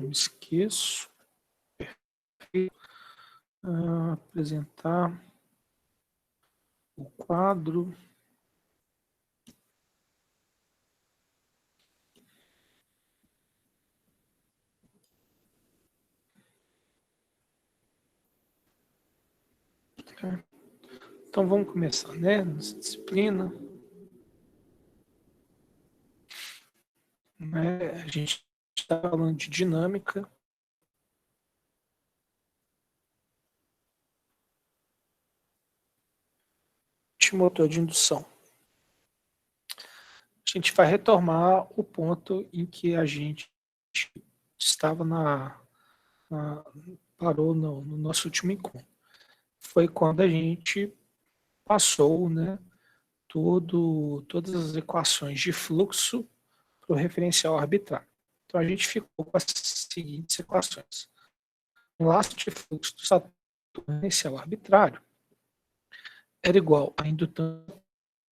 não me esqueço. Apresentar o quadro. Então vamos começar, né? Nessa disciplina. Né? A gente está falando de dinâmica. De motor de indução. A gente vai retomar o ponto em que a gente estava parou no nosso último encontro. Foi quando a gente passou, né, todas as equações de fluxo para o referencial arbitrário. Então a gente ficou com as seguintes equações. O laço de fluxo do referencial arbitrário era igual a indutância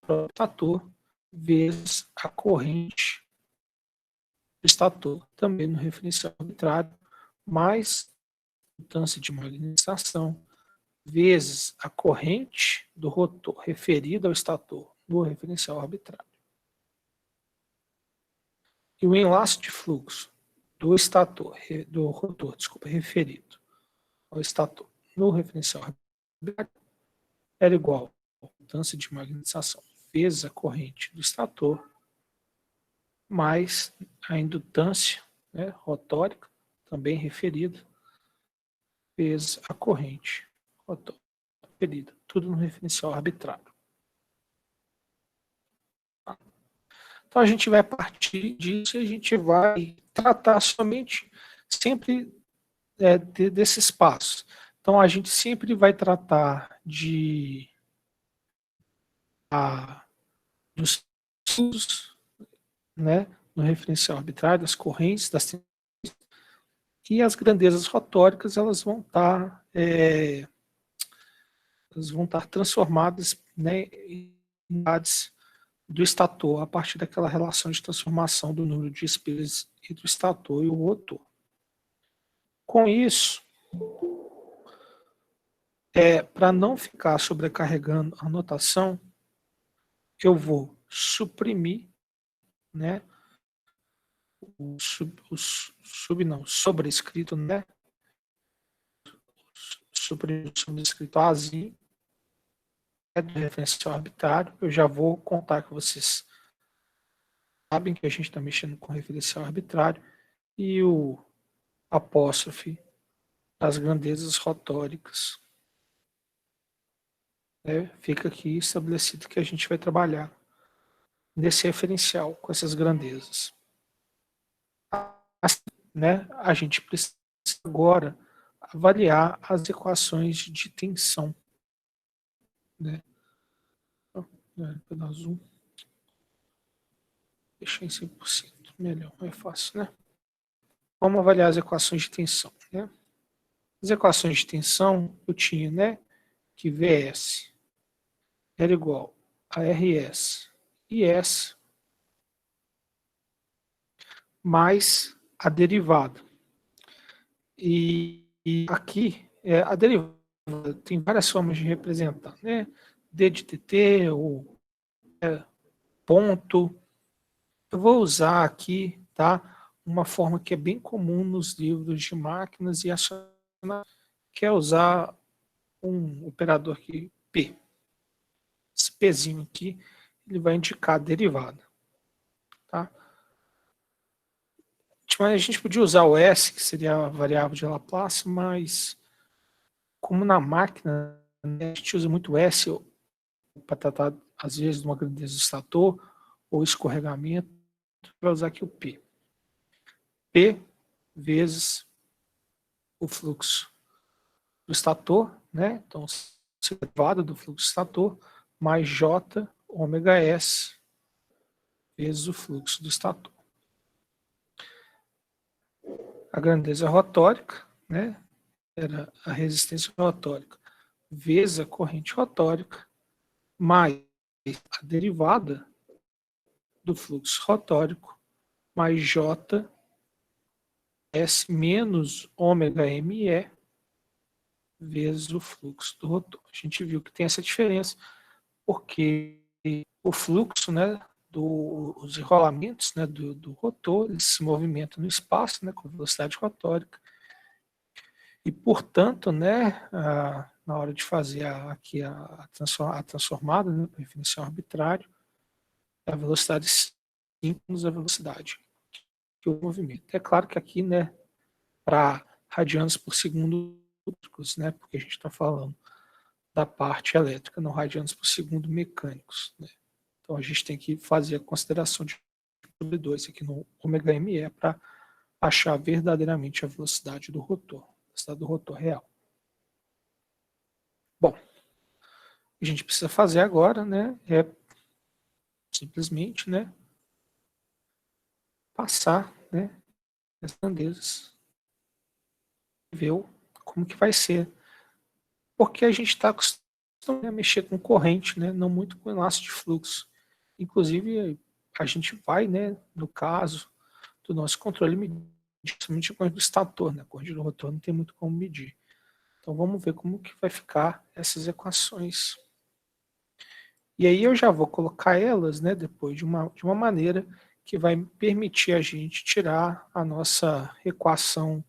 do estator vezes a corrente do estator, também no referencial arbitrário, mais a indutância de magnetização vezes a corrente do rotor referida ao estator no referencial arbitrário. E o enlace de fluxo do rotor, referido ao estator no referencial arbitrário era igual a indutância de magnetização vezes a corrente do estator mais a indutância, né, rotórica, também referida, vezes a corrente rotórica referida. Tudo no referencial arbitrário. Então a gente vai partir disso e a gente vai tratar somente sempre desses passos. Então a gente sempre vai tratar dos fluxos, né, no referencial arbitrário, das correntes, e as grandezas rotóricas elas vão estar transformadas, né, em unidades do estator a partir daquela relação de transformação do número de espelhos entre o estator e o rotor. Com isso, para não ficar sobrecarregando a notação, eu vou suprimir, né, sobrescrito, né, suprimir o sobrescrito Azinho, do referencial arbitrário. Eu já vou contar que vocês sabem que a gente está mexendo com referencial arbitrário e o apóstrofe das grandezas rotóricas. Fica aqui estabelecido que a gente vai trabalhar nesse referencial com essas grandezas. Assim, né, a gente precisa agora avaliar as equações de tensão. Né? Pela zoom. Deixa em 100%. Melhor, mais fácil, né? Vamos avaliar as equações de tensão. Né? As equações de tensão, eu tinha, né, que Vs era igual a Rs e S mais a derivada. E aqui, a derivada tem várias formas de representar, né? D de dt, ou ponto. Eu vou usar aqui, tá, uma forma que é bem comum nos livros de máquinas e acionar, que é usar um operador aqui, P. Esse Pzinho aqui, ele vai indicar a derivada. Tá? A gente podia usar o S, que seria a variável de Laplace, mas como na máquina, né, a gente usa muito S para tratar, às vezes, de uma grandeza do estator ou escorregamento, vai usar aqui o P. P vezes o fluxo do estator, né? Então, derivada do fluxo do estator, mais J ômega S vezes o fluxo do estator. A grandeza rotórica, né? Era a resistência rotórica vezes a corrente rotórica, mais a derivada do fluxo rotórico, mais J S menos ômega ME vezes o fluxo do rotor. A gente viu que tem essa diferença, porque o fluxo, né, dos enrolamentos, né, do rotor, ele se movimenta no espaço, né, com velocidade rotórica, e, portanto, né, na hora de fazer aqui a transformada, né, para referencial arbitrário, a velocidade síncronos a velocidade que o movimento. É claro que aqui, né, para radianos por segundo, né, porque a gente está falando da parte elétrica, não radianos por segundo mecânicos, né. Então a gente tem que fazer a consideração de sobre 2 aqui no ômega ME para achar verdadeiramente a velocidade do rotor, a velocidade do rotor real. Bom, a gente precisa fazer agora, né, é simplesmente, né, passar, né, as grandezas, ver como que vai ser, porque a gente está acostumado a mexer com corrente, né, não muito com enlace de fluxo. Inclusive, a gente vai, né, no caso do nosso controle, medir somente a corrente do estator, né, a corrente do rotor não tem muito como medir. Então vamos ver como que vai ficar essas equações. E aí eu já vou colocar elas, né, depois de uma maneira que vai permitir a gente tirar a nossa equação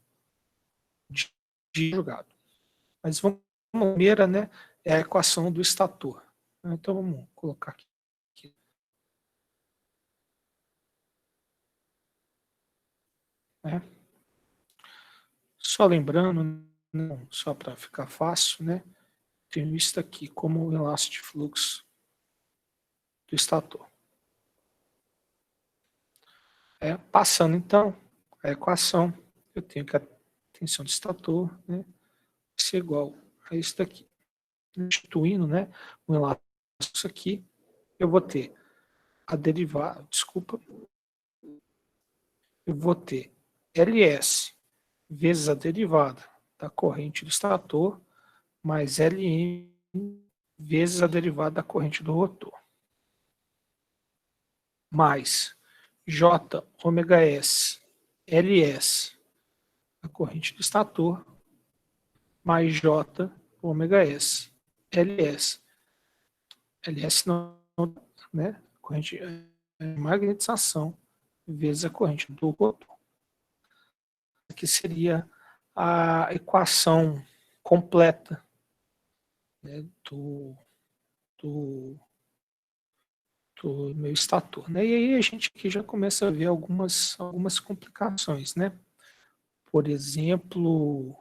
de jogado. Mas vamos, a primeira, né, é a equação do estator. Então vamos colocar aqui. Né? Só lembrando, não, só para ficar fácil, né, tenho isso aqui como o enlace de fluxo do estator. Passando então a equação, eu tenho que a tensão do estator, né, ser igual a isso daqui. Instituindo, né, o enlace aqui, eu vou ter a derivada, eu vou ter Ls vezes a derivada da corrente do estator mais Lm vezes a derivada da corrente do rotor, mais J ômega S Ls, a corrente do estator, mais J ômega S Ls. Ls não, né? Corrente de magnetização vezes a corrente do rotor. Aqui seria a equação completa, né, do meu estator. Né? E aí a gente aqui já começa a ver algumas complicações. Né? Por exemplo,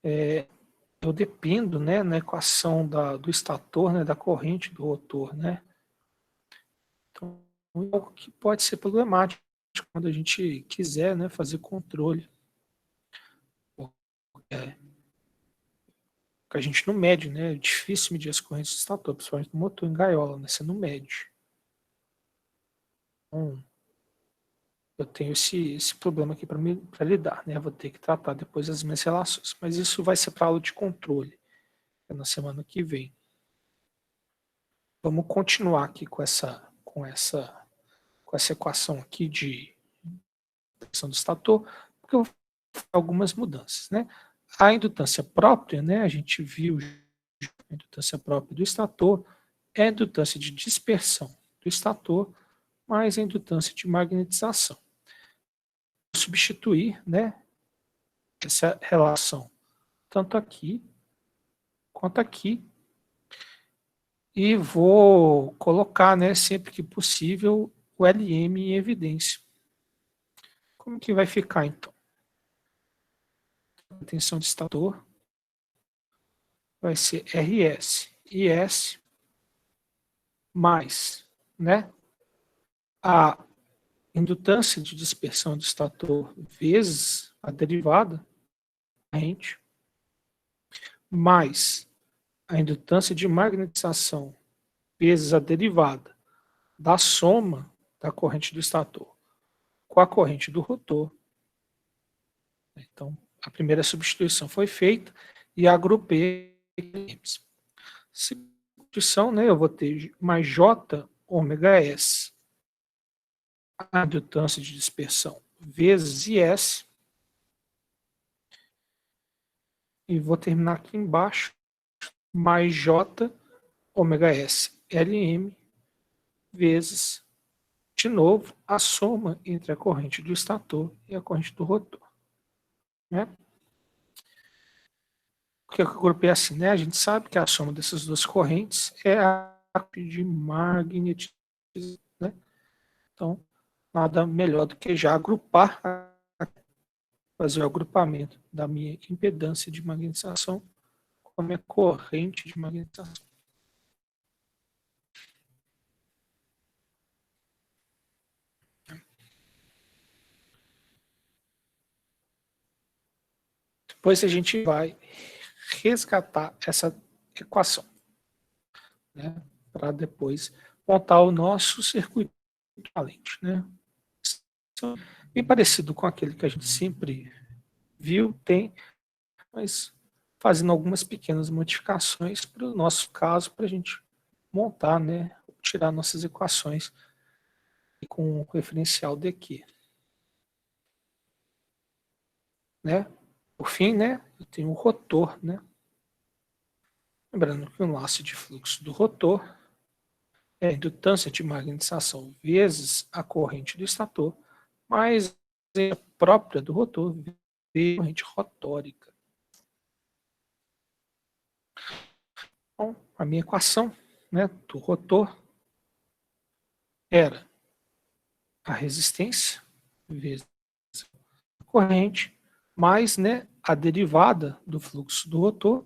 eu dependo, né, na equação do estator, né, da corrente do rotor. Né? Então, é algo que pode ser problemático quando a gente quiser, né, fazer controle. Que a gente não mede, né? É difícil medir as correntes do estator, principalmente no motor em gaiola, né? Você não mede. Então, eu tenho esse problema aqui para lidar, né? Eu vou ter que tratar depois as minhas relações. Mas isso vai ser para aula de controle, na semana que vem. Vamos continuar aqui com essa equação aqui de tensão do estator, porque eu vou fazer algumas mudanças, né? A indutância própria, né? A gente viu a indutância própria do estator é a indutância de dispersão do estator mais a indutância de magnetização. Vou substituir, né, essa relação tanto aqui quanto aqui e vou colocar, né, sempre que possível, o Lm em evidência. Como que vai ficar, então? A tensão de estator vai ser Rs, IS, mais, né, a indutância de dispersão do estator vezes a derivada, corrente, mais a indutância de magnetização vezes a derivada da soma da corrente do estator com a corrente do rotor. Então, a primeira substituição foi feita e agrupei. Substituição, né, eu vou ter mais J ômega S, a indutância de dispersão vezes IS. E vou terminar aqui embaixo, mais J ômega S LM vezes, de novo, a soma entre a corrente do estator e a corrente do rotor. Né? Por que eu agrupei assim? Né? A gente sabe que a soma dessas duas correntes é a de magnetismo. Né? Então, nada melhor do que já agrupar, fazer o agrupamento da minha impedância de magnetização com a minha corrente de magnetização. Depois a gente vai resgatar essa equação, né, para depois montar o nosso circuito equivalente, né? Então, bem parecido com aquele que a gente sempre viu, tem, mas fazendo algumas pequenas modificações para o nosso caso, para a gente montar, né, tirar nossas equações com o referencial daqui. Né? Por fim, né, eu tenho o rotor, né? Lembrando que o laço de fluxo do rotor é a indutância de magnetização vezes a corrente do estator, mais a própria do rotor vezes a corrente rotórica. Então, a minha equação, né, do rotor era a resistência vezes a corrente, mais, né, a derivada do fluxo do rotor.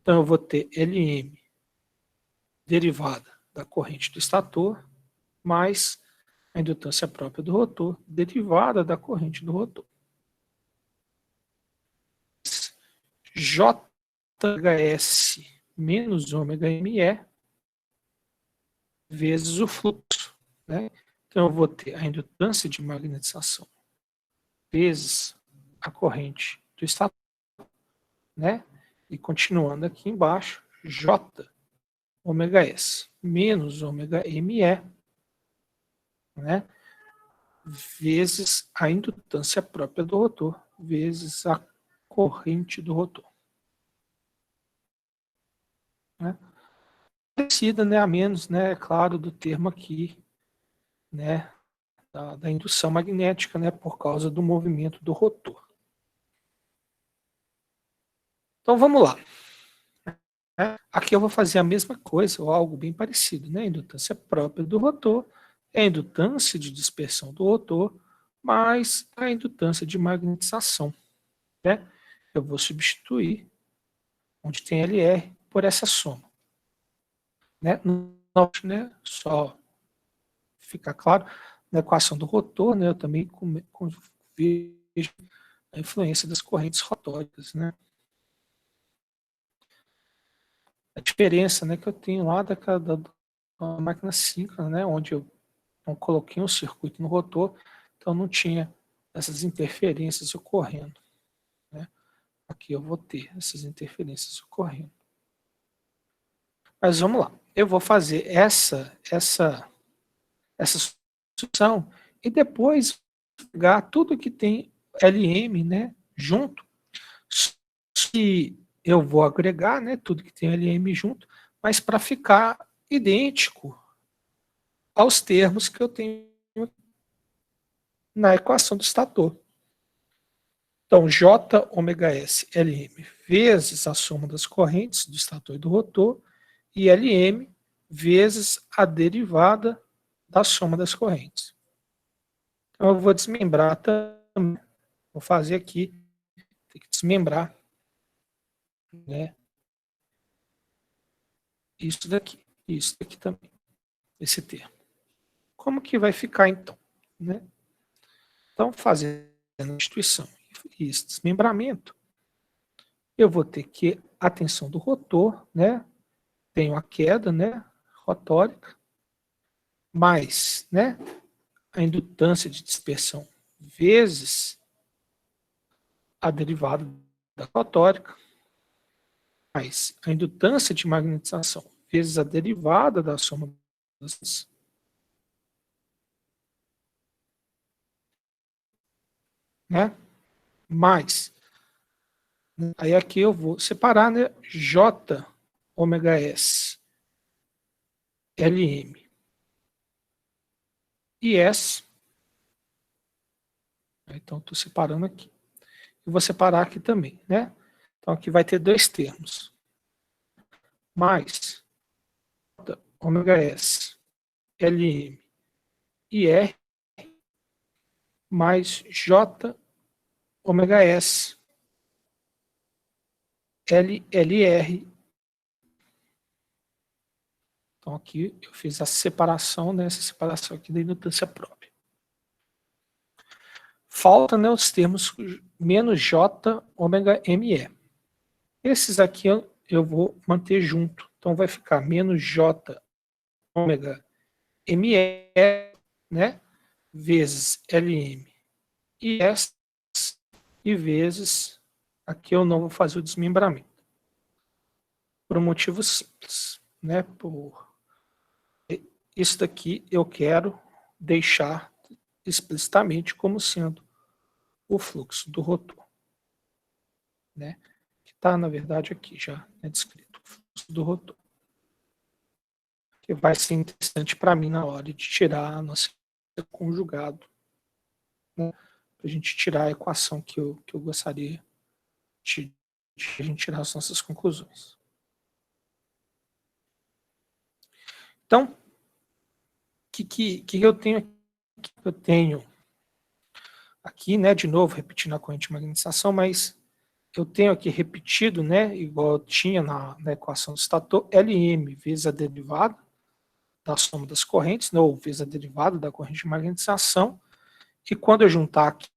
Então, eu vou ter Lm derivada da corrente do estator, mais a indutância própria do rotor, derivada da corrente do rotor. JHS menos ômega ME vezes o fluxo. Né? Então, eu vou ter a indutância de magnetização vezes a corrente do estator. Né? E continuando aqui embaixo, J ômega S menos ômega ME, né? Vezes a indutância própria do rotor, vezes a corrente do rotor. Né? Parecida, né, a menos, né, é claro, do termo aqui, né, da indução magnética, né, por causa do movimento do rotor. Então vamos lá. Aqui eu vou fazer a mesma coisa, ou algo bem parecido, né, a indutância própria do rotor, é a indutância de dispersão do rotor, mais a indutância de magnetização. Né? Eu vou substituir onde tem LR por essa soma. Né? Né? Só ficar claro, na equação do rotor, né, eu também vejo a influência das correntes rotóricas. Né? A diferença, né, que eu tenho lá da máquina síncrona, né, onde eu não coloquei um circuito no rotor, então não tinha essas interferências ocorrendo. Né? Aqui eu vou ter essas interferências ocorrendo. Mas vamos lá. Eu vou fazer essa substituição e depois pegar tudo que tem LM, né, junto. Se eu vou agregar, né, tudo que tem LM junto, mas para ficar idêntico aos termos que eu tenho na equação do estator. Então, J ômega S LM vezes a soma das correntes do estator e do rotor, e Lm vezes a derivada da soma das correntes. Então, eu vou desmembrar também. Vou fazer aqui, tem que desmembrar, né, isso daqui também, esse termo. Como que vai ficar, então? Né? Então, fazendo a substituição e esse desmembramento, eu vou ter que a tensão do rotor, né, tenho a queda, né, rotórica, mais, né, a indutância de dispersão vezes a derivada da rotórica, mais a indutância de magnetização vezes a derivada da soma das né? Mais, aí aqui eu vou separar, né? J ômega S LM e S. Então, estou separando aqui. E vou separar aqui também, né? Então, aqui vai ter dois termos. Mais ômega S LM e R mais J ômega S LLR. Então, aqui eu fiz a separação, né? Essa separação aqui da indutância própria. Falta, né, os termos menos J ômega ME. Esses aqui eu vou manter junto. Então, vai ficar menos J ômega ME, né, vezes LM e S, e vezes, aqui eu não vou fazer o desmembramento. Por um motivo simples, né, por isso daqui eu quero deixar explicitamente como sendo o fluxo do rotor, né, que está, na verdade, aqui já descrito, o fluxo do rotor, que vai ser interessante para mim na hora de tirar a nossa conjugado, né, para a gente tirar a equação que eu gostaria de a gente tirar as nossas conclusões. Então, o que eu tenho aqui? Eu tenho aqui, né, de novo, repetindo a corrente de magnetização, mas eu tenho aqui repetido, né, igual eu tinha na equação do estator, Lm vezes a derivada da soma das correntes, né, ou vezes a derivada da corrente de magnetização, e quando eu juntar aqui,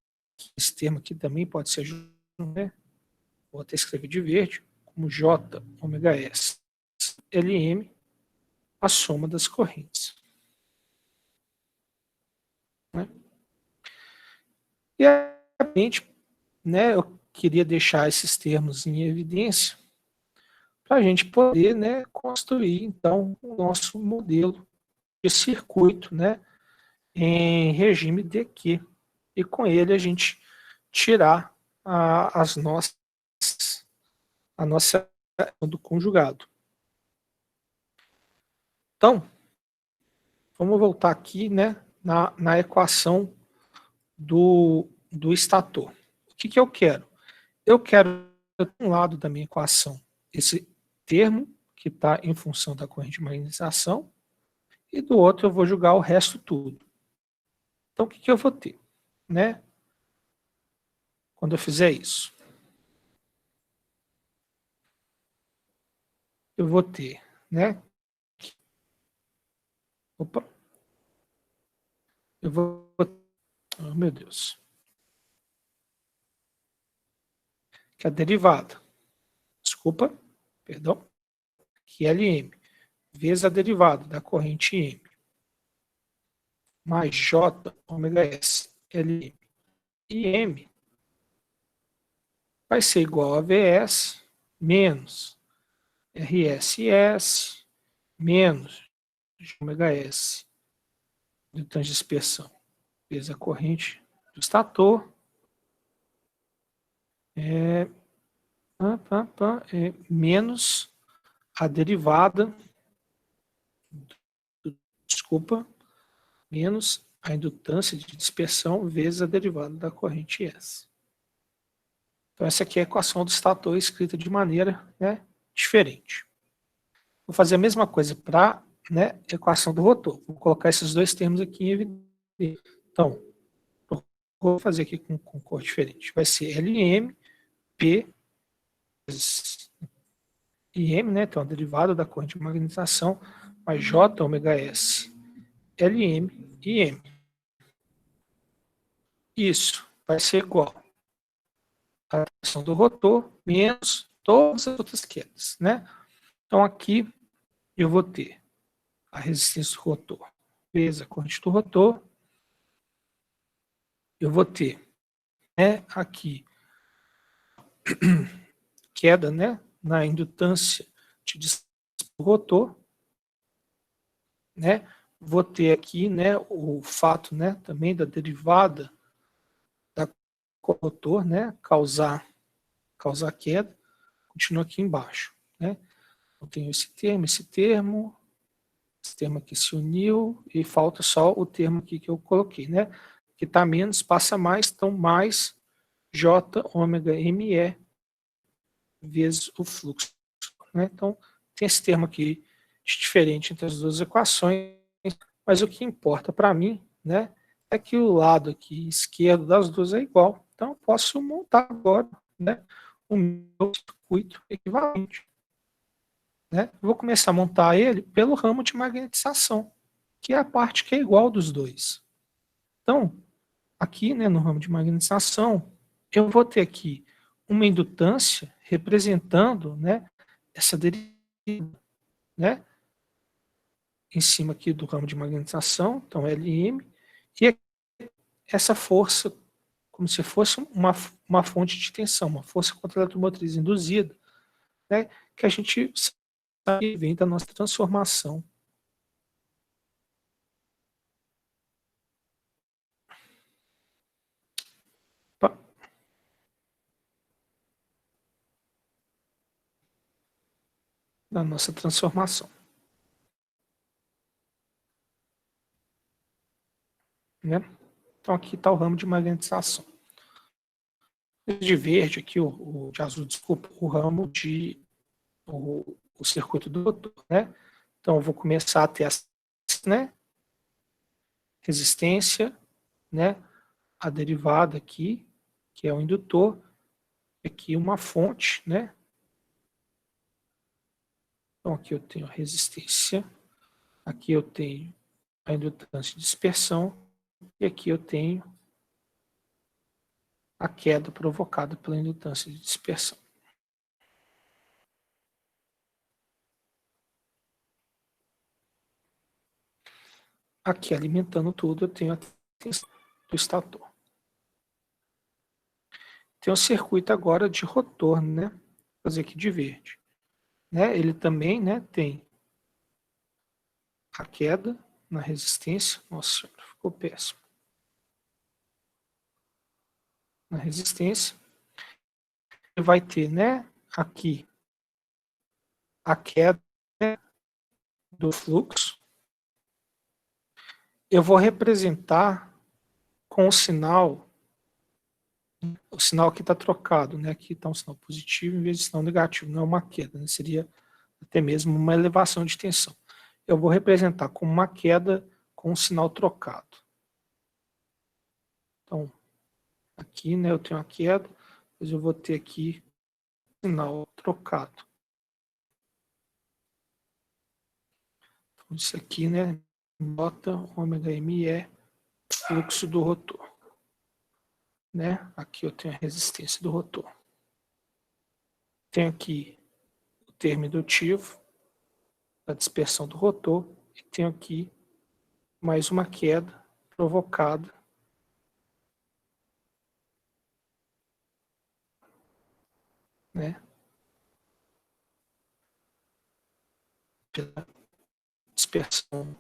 esse termo aqui também pode ser, né, vou até escrever de verde, como J ômega S Lm, a soma das correntes. Né? E, obviamente, né, eu queria deixar esses termos em evidência para a gente poder, né, construir, então, o nosso modelo de circuito, né, em regime DQ. E com ele a gente tirar a nossa do conjugado. Então, vamos voltar aqui, né, na equação do estator. O que eu quero? Eu quero, de um lado da minha equação, esse termo que está em função da corrente de magnetização, e do outro eu vou jogar o resto tudo. Então, o que eu vou ter? Né? Quando eu fizer isso, eu vou ter, né? Opa! Eu vou... Oh, meu Deus. Que é a derivada. Desculpa, perdão. Que é Lm vezes a derivada da corrente M mais J ômega S Lm e M vai ser igual a Vs menos RSS menos ômega S de dispersão vezes a corrente do estator menos a derivada, menos a indutância de dispersão vezes a derivada da corrente S. Então, essa aqui é a equação do estator escrita de maneira, né, diferente. Vou fazer a mesma coisa para, né, a equação do rotor. Vou colocar esses dois termos aqui em evidência. Então, vou fazer aqui com cor diferente. Vai ser Lm, P, e M, né, então a derivada da corrente de magnetização, mais J ômega S, Lm e M. Isso vai ser igual à equação do rotor menos todas as outras quedas, né? Então aqui eu vou ter a resistência do rotor vezes a corrente do rotor. Eu vou ter, né, aqui queda, né, na indutância de do rotor, né? Vou ter aqui, né, o fato, né, também da derivada rotor, né, causar queda, continua aqui embaixo, né? Eu tenho esse termo aqui se uniu, e falta só o termo aqui que eu coloquei, né? Que está menos, passa mais, então mais J ômega ME vezes o fluxo, né? Então, tem esse termo aqui de diferente entre as duas equações, mas o que importa para mim, né, é que o lado aqui esquerdo das duas é igual. Então, eu posso montar agora, né, o meu circuito equivalente. Né? Eu vou começar a montar ele pelo ramo de magnetização, que é a parte que é igual dos dois. Então, aqui, né, no ramo de magnetização, eu vou ter aqui uma indutância representando, né, essa deriva, né, em cima aqui do ramo de magnetização, então Lm, e essa força, como se fosse uma fonte de tensão, uma força contra-eletromotriz induzida, né, que a gente sabe que vem da nossa transformação. Da nossa transformação. Né? Então aqui está o ramo de magnetização. De verde aqui, o de azul, desculpa, o ramo de o circuito do rotor, né? Então eu vou começar a ter né, resistência, né, a derivada aqui, que é o indutor, aqui uma fonte, né? Então aqui eu tenho a resistência, aqui eu tenho a indutância de dispersão, e aqui eu tenho a queda provocada pela indutância de dispersão. Aqui alimentando tudo, eu tenho a tensão do estator. Tem um circuito agora de rotor, né? Vou fazer aqui de verde. Né? Ele também, né, tem a queda na resistência. Nossa senhora, ficou péssimo. Na resistência. Ele vai ter, né, aqui a queda, né, do fluxo. Eu vou representar com o sinal aqui está trocado, né? Aqui está um sinal positivo em vez de sinal negativo, não é uma queda, né? Seria até mesmo uma elevação de tensão. Eu vou representar como uma queda com um sinal trocado. Então, aqui, né, eu tenho a queda, mas eu vou ter aqui sinal trocado. Então, isso aqui, né, nota ômega M é fluxo do rotor. Né? Aqui eu tenho a resistência do rotor. Tenho aqui o termo indutivo, a dispersão do rotor, e tenho aqui mais uma queda provocada, né, pela dispersão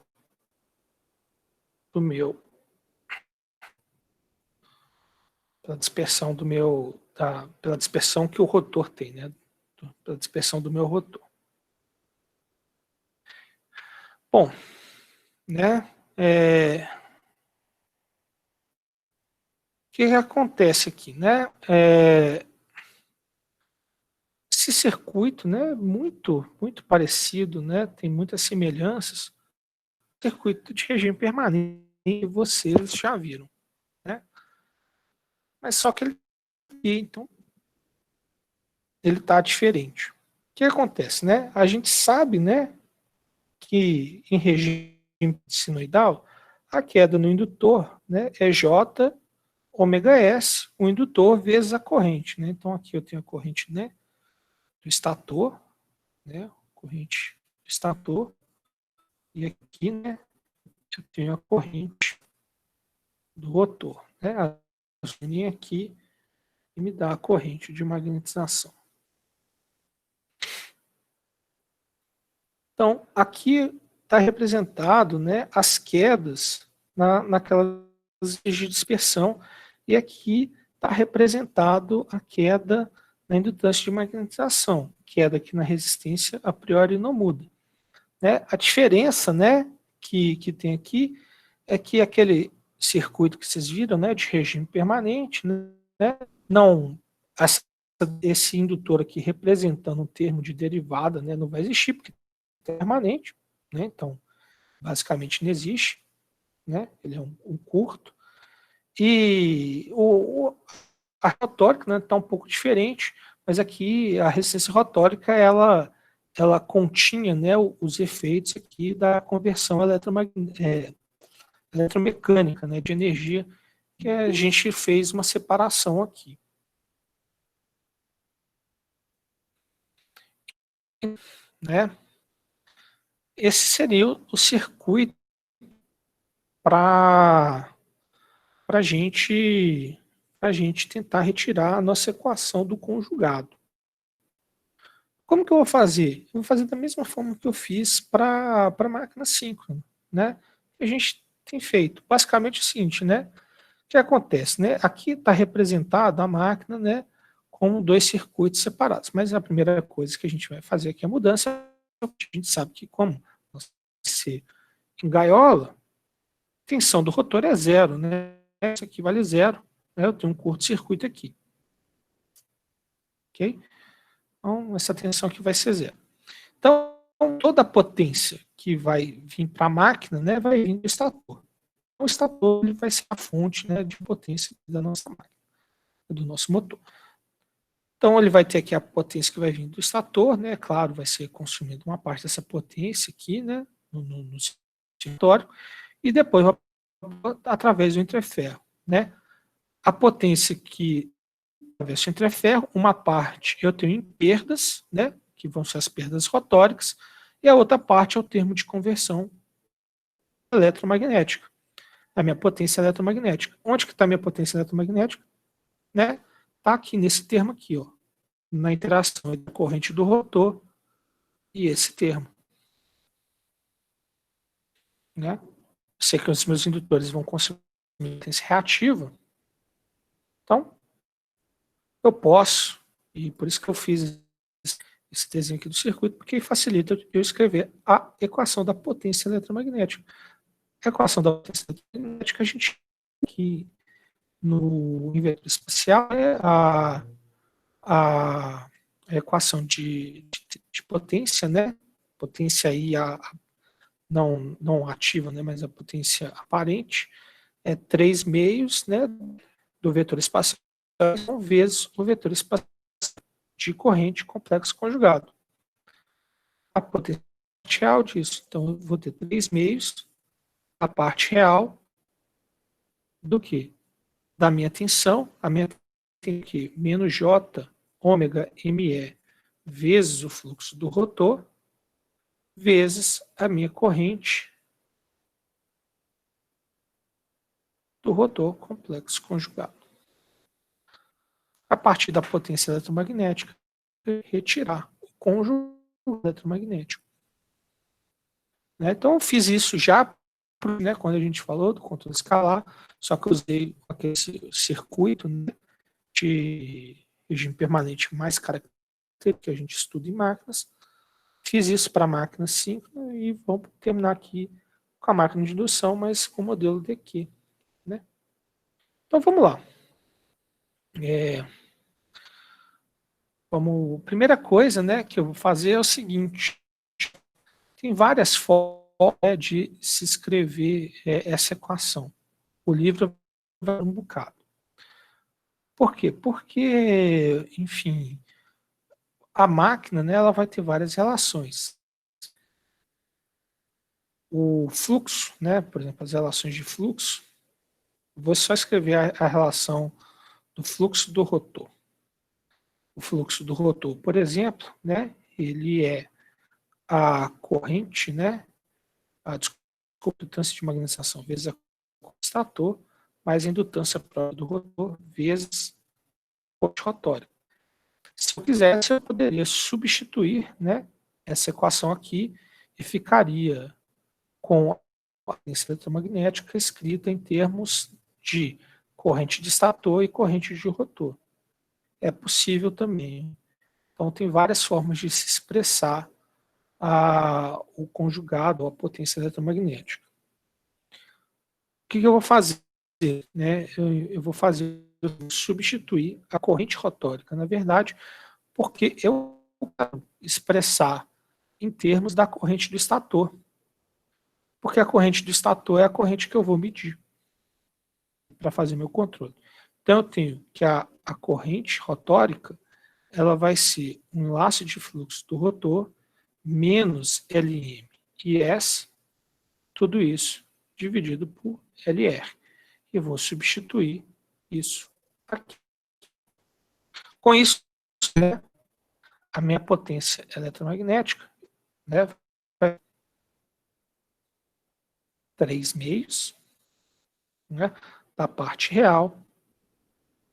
do meu, pela dispersão que o rotor tem, né, pela dispersão do meu rotor. Bom, né, o que acontece aqui, né? Esse circuito, né, muito parecido, né, tem muitas semelhanças. Circuito de regime permanente que vocês já viram, né? Mas só que então ele está diferente. O que acontece, né? A gente sabe, né, que em regime sinoidal a queda no indutor, né, é J ômega S, o indutor vezes a corrente, né? Então aqui eu tenho a corrente, né, do estator, né, corrente do estator, e aqui, né, eu tenho a corrente do rotor, né? A linha aqui e me dá a corrente de magnetização. Então, aqui está representado, né, as quedas naquelas regiões de dispersão, e aqui está representado a queda na indutância de magnetização. Queda aqui na resistência, a priori, não muda. Né? A diferença, né, que tem aqui é que aquele circuito que vocês viram, né, de regime permanente, né, não, esse indutor aqui representando um termo de derivada, né, não vai existir, porque é permanente, né, então, basicamente não existe, né, ele é um curto, e a rotórica, né, está um pouco diferente, mas aqui a resistência rotórica, ela continha, né, os efeitos aqui da conversão eletromecânica, né, de energia, que a gente fez uma separação aqui. Né? Esse seria o circuito para a gente tentar retirar a nossa equação do conjugado. Como que eu vou fazer? Eu vou fazer da mesma forma que eu fiz para a máquina síncrona, né? A gente tem feito basicamente o seguinte, né? O que acontece, né? Aqui está representada a máquina, né, com dois circuitos separados. Mas a primeira coisa que a gente vai fazer aqui é a mudança. A gente sabe que como ser em gaiola, a tensão do rotor é zero, né? Isso aqui vale zero, né? Eu tenho um curto-circuito aqui. Ok? Então, essa tensão aqui vai ser zero. Então, toda a potência que vai vir para a máquina, né, vai vir do estator. O estator ele vai ser a fonte, né, de potência da nossa máquina, do nosso motor. Então, ele vai ter aqui a potência que vai vir do estator, né? Claro, vai ser consumido uma parte dessa potência aqui, né, no circuitório, e depois através do entreferro, né? A potência que através do entreferro, uma parte eu tenho em perdas, né, que vão ser as perdas rotóricas, e a outra parte é o termo de conversão eletromagnética, a minha potência eletromagnética. Onde que está a minha potência eletromagnética? Né? Está aqui nesse termo aqui, ó, na interação entre a corrente do rotor e esse termo. Né? Sei que os meus indutores vão consumir potência reativa, então eu posso, e por isso que eu fiz esse desenho aqui do circuito, porque facilita eu escrever a equação da potência eletromagnética. A equação da potência eletromagnética a gente aqui no invetor espacial é a equação de potência, né? Potência aí não ativa, né? Mas a potência aparente é 3 meios, né? Do vetor espacial vezes o vetor espacial de corrente complexo conjugado. A potência real disso. Então, eu vou ter 3 meios, a parte real do que? Da minha tensão, a minha tem que menos J ômega ME vezes o fluxo do rotor, vezes a minha corrente do rotor complexo conjugado. A partir da potência eletromagnética, retirar o cônjuge eletromagnético. Né? Então, eu fiz isso já, né, quando a gente falou do controle escalar, só que eu usei aquele circuito, né, de regime permanente mais característico que a gente estuda em máquinas. Fiz isso para a máquina síncrona e vamos terminar aqui com a máquina de indução, mas com o modelo DQ. Né? Então, vamos lá. Primeira coisa, né, que eu vou fazer é o seguinte. Tem várias formas, né, de se escrever essa equação. O livro vai um bocado. Por quê? Porque, enfim, a máquina, né, ela vai ter várias relações. O fluxo, né, por exemplo, as relações de fluxo, vou só escrever a relação do fluxo do rotor. O fluxo do rotor, por exemplo, né, ele é a corrente, né, a indutância de magnetização vezes a estator, mais a indutância própria do rotor vezes a corrente rotória. Se eu quisesse, eu poderia substituir, né, essa equação aqui e ficaria com a potência eletromagnética escrita em termos de corrente de estator e corrente de rotor. É possível também. Então, tem várias formas de se expressar o conjugado, a potência eletromagnética. O que eu vou fazer? Né? Eu vou substituir a corrente rotórica, na verdade, porque eu quero expressar em termos da corrente do estator. Porque a corrente do estator é a corrente que eu vou medir para fazer meu controle. Então, eu tenho que a corrente rotórica ela vai ser um laço de fluxo do rotor menos Lm e S, tudo isso dividido por Lr. E vou substituir isso aqui. Com isso, né, a minha potência eletromagnética, né, vai 3 meios, né, da parte real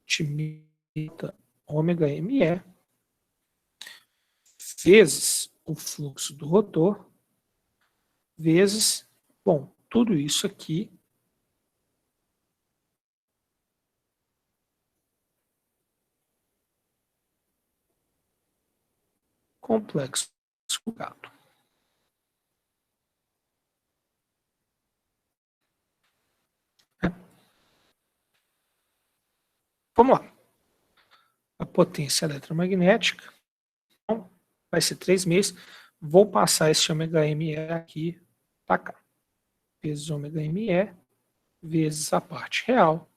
de ômega ME vezes o fluxo do rotor vezes, bom, tudo isso aqui complexo conjugado. Vamos lá. A potência eletromagnética então, vai ser 3 meios. Vou passar esse ômega ME aqui para cá. Vezes ômega ME vezes a parte real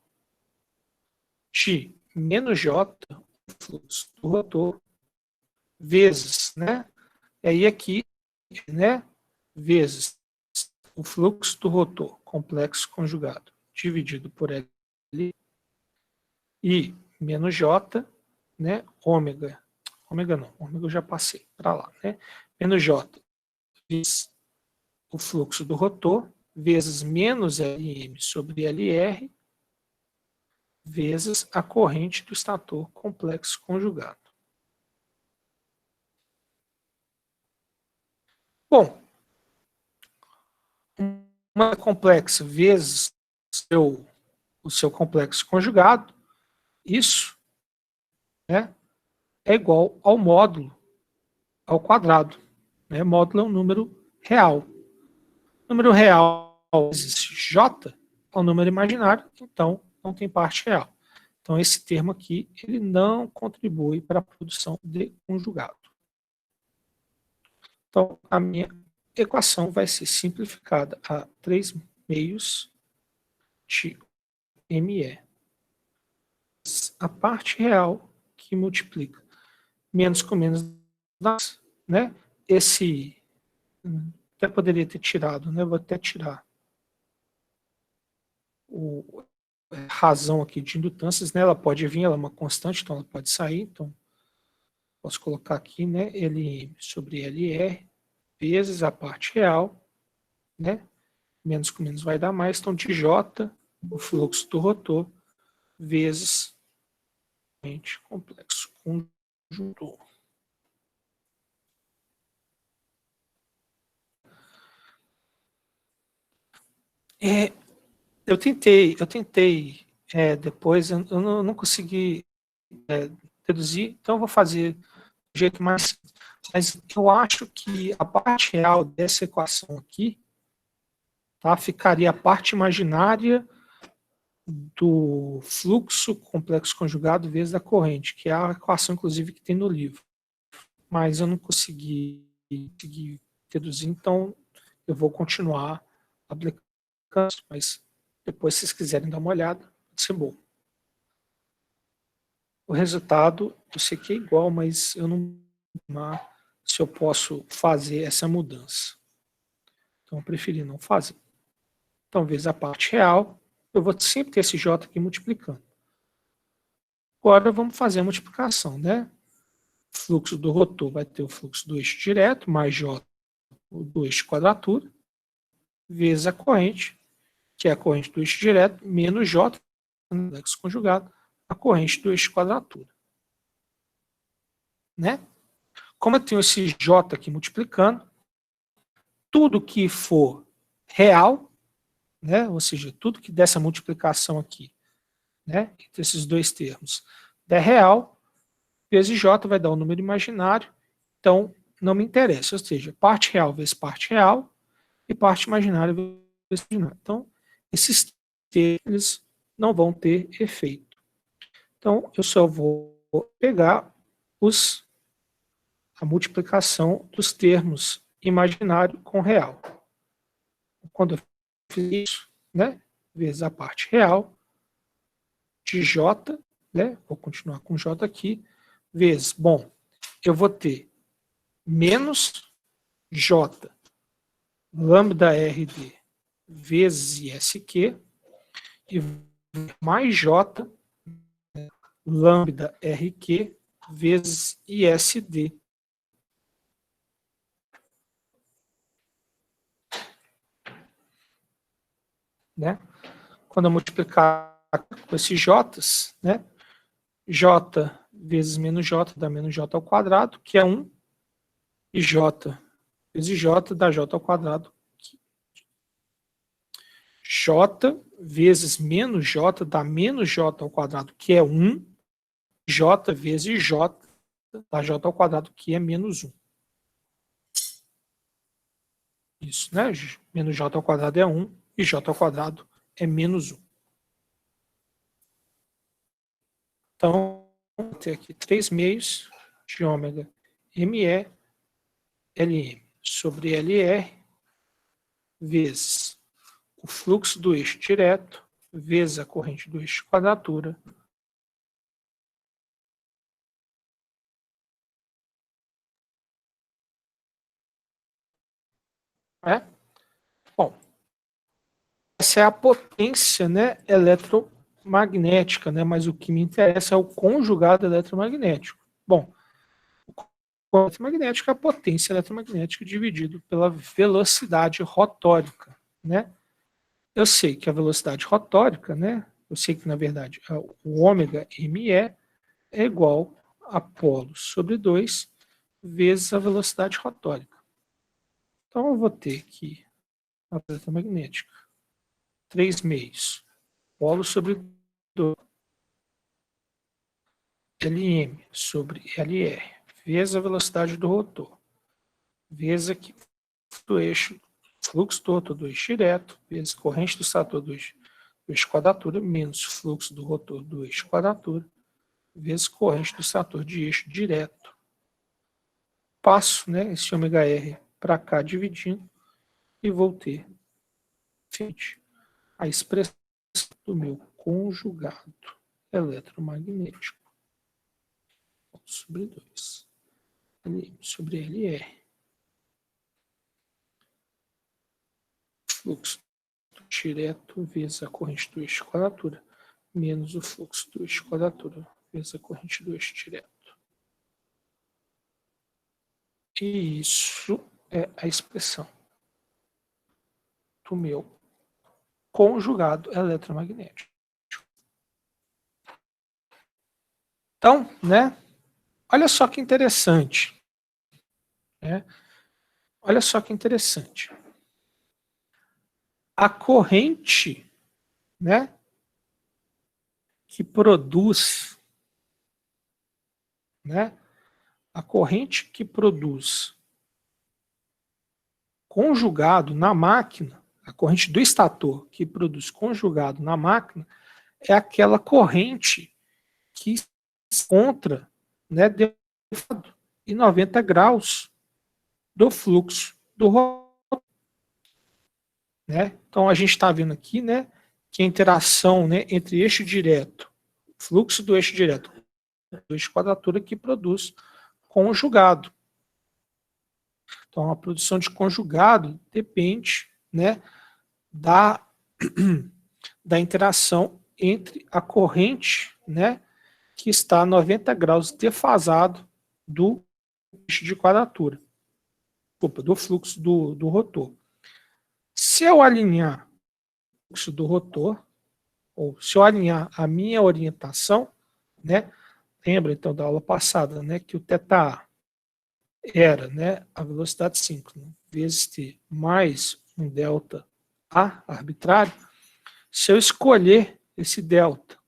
de menos J, o fluxo do rotor, vezes, né? E aí aqui, né? Vezes o fluxo do rotor, complexo conjugado, dividido por L e menos J, né? Ômega não, ômega eu já passei para lá, né? Menos J vezes o fluxo do rotor, vezes menos Lm sobre Lr, vezes a corrente do estator complexo conjugado. Bom, uma complexa vezes o seu complexo conjugado, isso, né, é igual ao módulo ao quadrado. Né? Módulo é um número real. Número real vezes J é um número imaginário, então não tem parte real. Então esse termo aqui ele não contribui para a produção de conjugado. Então a minha equação vai ser simplificada a 3 meios de ME. A parte real que multiplica menos com menos, né? Esse até poderia ter tirado, né? Vou até tirar o razão aqui de indutâncias, né? Ela pode vir, ela é uma constante, então ela pode sair. Então posso colocar aqui, né? L sobre LR vezes a parte real, né? Menos com menos vai dar mais, então de J, o fluxo do rotor, vezes complexo conjuntor. Eu tentei depois, eu não consegui deduzir, então eu vou fazer do jeito mais simples. Mas eu acho que a parte real dessa equação aqui, tá, ficaria a parte imaginária do fluxo complexo conjugado vezes a corrente, que é a equação, inclusive, que tem no livro. Mas eu não consegui deduzir, então eu vou continuar aplicando, mas depois, se vocês quiserem dar uma olhada, pode ser bom. O resultado, eu sei que é igual, mas eu não sei se eu posso fazer essa mudança. Então, eu preferi não fazer. Então, vezes a parte real, eu vou sempre ter esse J aqui multiplicando. Agora, vamos fazer a multiplicação, né? O fluxo do rotor vai ter o fluxo do eixo direto, mais J do eixo quadratura, vezes a corrente, que é a corrente do eixo direto, menos J, complexo conjugado, a corrente do eixo quadratura. Né? Como eu tenho esse J aqui multiplicando, tudo que for real, né, ou seja, tudo que dessa multiplicação aqui né, entre esses dois termos, der real, vezes J vai dar um número imaginário, então não me interessa, ou seja, parte real vezes parte real e parte imaginária vezes imaginária. Então, esses termos não vão ter efeito. Então, eu só vou pegar a multiplicação dos termos imaginário com real. Quando eu fiz isso, né, vezes a parte real de J, né, vou continuar com J aqui, vezes, bom, eu vou ter menos J lambda RD vezes ISQ e mais J lambda RQ vezes ISD. Né? Quando eu multiplicar com esses J's, né? J vezes menos J dá menos J ao quadrado, que é 1, e J vezes J dá J ao quadrado. J vezes menos J dá menos J ao quadrado, que é 1. J vezes J dá J ao quadrado, que é menos 1. Isso, né? Menos J ao quadrado é 1 e J ao quadrado é menos 1. Então, vou ter aqui 3 meios de ômega ME LM sobre LR vezes o fluxo do eixo direto vezes a corrente do eixo de quadratura né? Bom, essa é a potência, né, eletromagnética, né, mas o que me interessa é o conjugado eletromagnético. Bom, o conjugado eletromagnético é a potência eletromagnética dividido pela velocidade rotórica, né? Eu sei que a velocidade rotórica, né, eu sei que, na verdade, o ômega ME é igual a polo sobre 2 vezes a velocidade rotórica. Então, eu vou ter aqui a eletromagnética 3 meios, polo sobre 2, Lm sobre Lr, vezes a velocidade do rotor, vezes aqui do eixo, fluxo do rotor do eixo direto, vezes corrente do stator do eixo quadratura, menos fluxo do rotor do eixo quadratura, vezes corrente do stator de eixo direto. Passo, né, esse ômega R para cá dividindo e vou ter a expressão do meu conjugado eletromagnético sobre 2 Lm sobre Lr. Fluxo direto vezes a corrente do eixo quadratura menos o fluxo do eixo quadratura vezes a corrente do eixo direto. E isso é a expressão do meu conjugado eletromagnético. Então, né, olha só que interessante. Né? Olha só que interessante. A corrente, né, que produz, né, a corrente que produz conjugado na máquina, a corrente do estator que produz conjugado na máquina, é aquela corrente que se encontra, né, em 90 graus do fluxo do rotor. Né? Então, a gente está vendo aqui, né, que a interação, né, entre eixo direto, fluxo do eixo direto, do eixo quadratura que produz conjugado. Então, a produção de conjugado depende, né, da interação entre a corrente, né, que está a 90 graus defasado do eixo de quadratura, do fluxo do rotor. Se eu alinhar o fluxo do rotor, ou se eu alinhar a minha orientação, né, lembra então da aula passada, né, que o θ era, né, a velocidade síncrona vezes t mais um delta A arbitrário. Se eu escolher esse delta,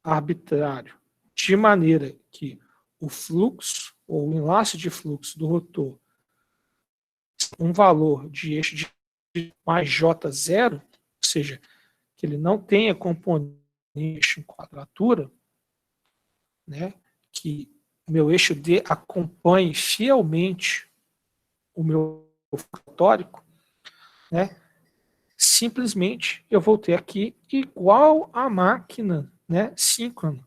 arbitrário, de maneira que o fluxo, ou o enlace de fluxo do rotor, um valor de eixo de mais J0, ou seja, que ele não tenha componente em quadratura, né, que o meu eixo D acompanhe fielmente o meu rotórico, né, simplesmente eu vou ter aqui igual a máquina, né, síncrona.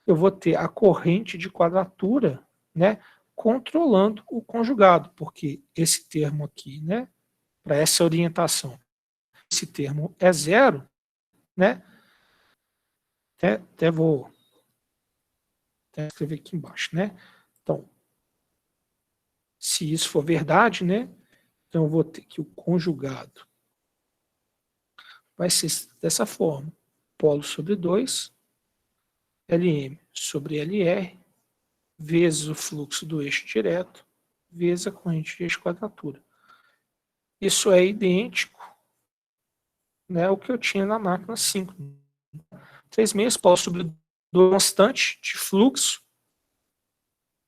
Eu vou ter a corrente de quadratura, né, controlando o conjugado, porque esse termo aqui, né, para essa orientação, esse termo é zero, né? Até vou escrever aqui embaixo, né? Então, se isso for verdade, né? Então eu vou ter que o conjugado vai ser dessa forma: polo sobre 2, Lm sobre Lr, vezes o fluxo do eixo direto, vezes a corrente de eixo quadratura. Isso é idêntico, né, ao que eu tinha na máquina 5. 3/6 polo sobre 2 constante de fluxo,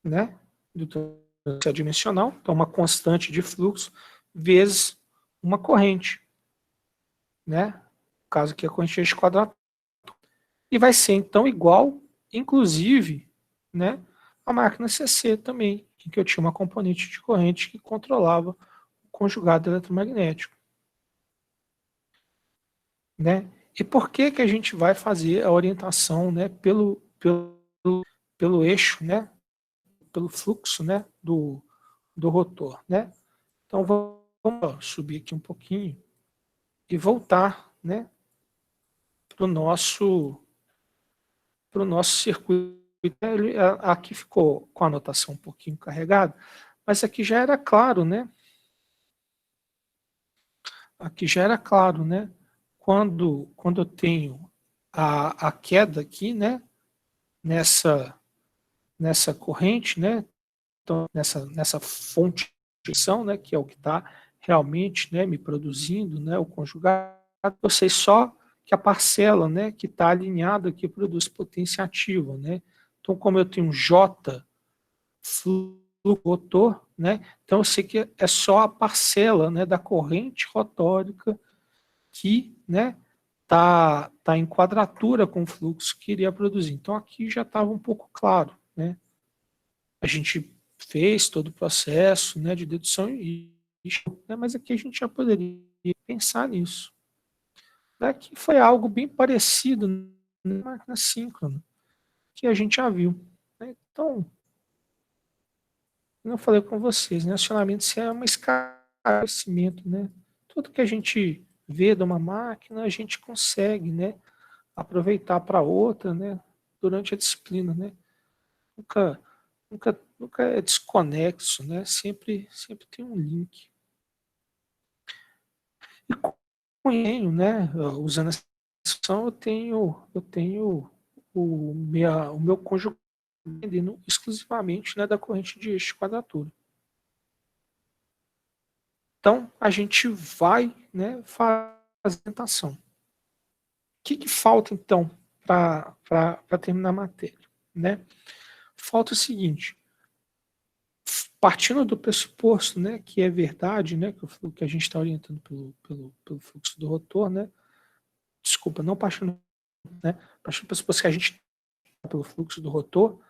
né, do dimensional, então uma constante de fluxo, vezes uma corrente, né, no caso aqui a corrente de eixo quadratura. E vai ser então igual, inclusive, né, a máquina CC também, em que eu tinha uma componente de corrente que controlava o conjugado eletromagnético, né? E por que que a gente vai fazer a orientação, né, pelo eixo, né, pelo fluxo, né, do rotor, né? Então vamos subir aqui um pouquinho e voltar, né, para o nosso circuito. Aqui ficou com a anotação um pouquinho carregada, mas aqui já era claro, né? Aqui já era claro, né? Quando eu tenho a queda aqui, né? Nessa corrente, né? Então, nessa fonte de tensão, né? Que é o que está realmente, né? Me produzindo, né? O conjugado, eu sei só que a parcela, né? Que está alinhada aqui produz potência ativa, né? Então, como eu tenho J fluxo rotor, né? Então eu sei que é só a parcela, né, da corrente rotórica que, né, tá em quadratura com o fluxo que iria produzir. Então aqui já estava um pouco claro, né? A gente fez todo o processo, né, de dedução né, mas aqui a gente já poderia pensar nisso. Daqui foi algo bem parecido na máquina síncrona que a gente já viu, né? Então eu falei com vocês, né? Acionamento é uma escala de crescimento, né? Tudo que a gente vê de uma máquina, a gente consegue, né, aproveitar para outra, né, durante a disciplina, né? Nunca, nunca é desconexo, né? Sempre tem um link. E com né, usando essa expressão, eu tenho o meu cônjuge dependendo exclusivamente, né, da corrente de eixo quadratura. Então, a gente vai, né, fazer a apresentação. O que falta, então, para terminar a matéria? Né? Falta o seguinte, partindo do pressuposto, né, que é verdade, né, que a gente está orientando pelo fluxo do rotor, né, desculpa, não partindo, né, partindo do pressuposto que a gente está pelo fluxo do rotor,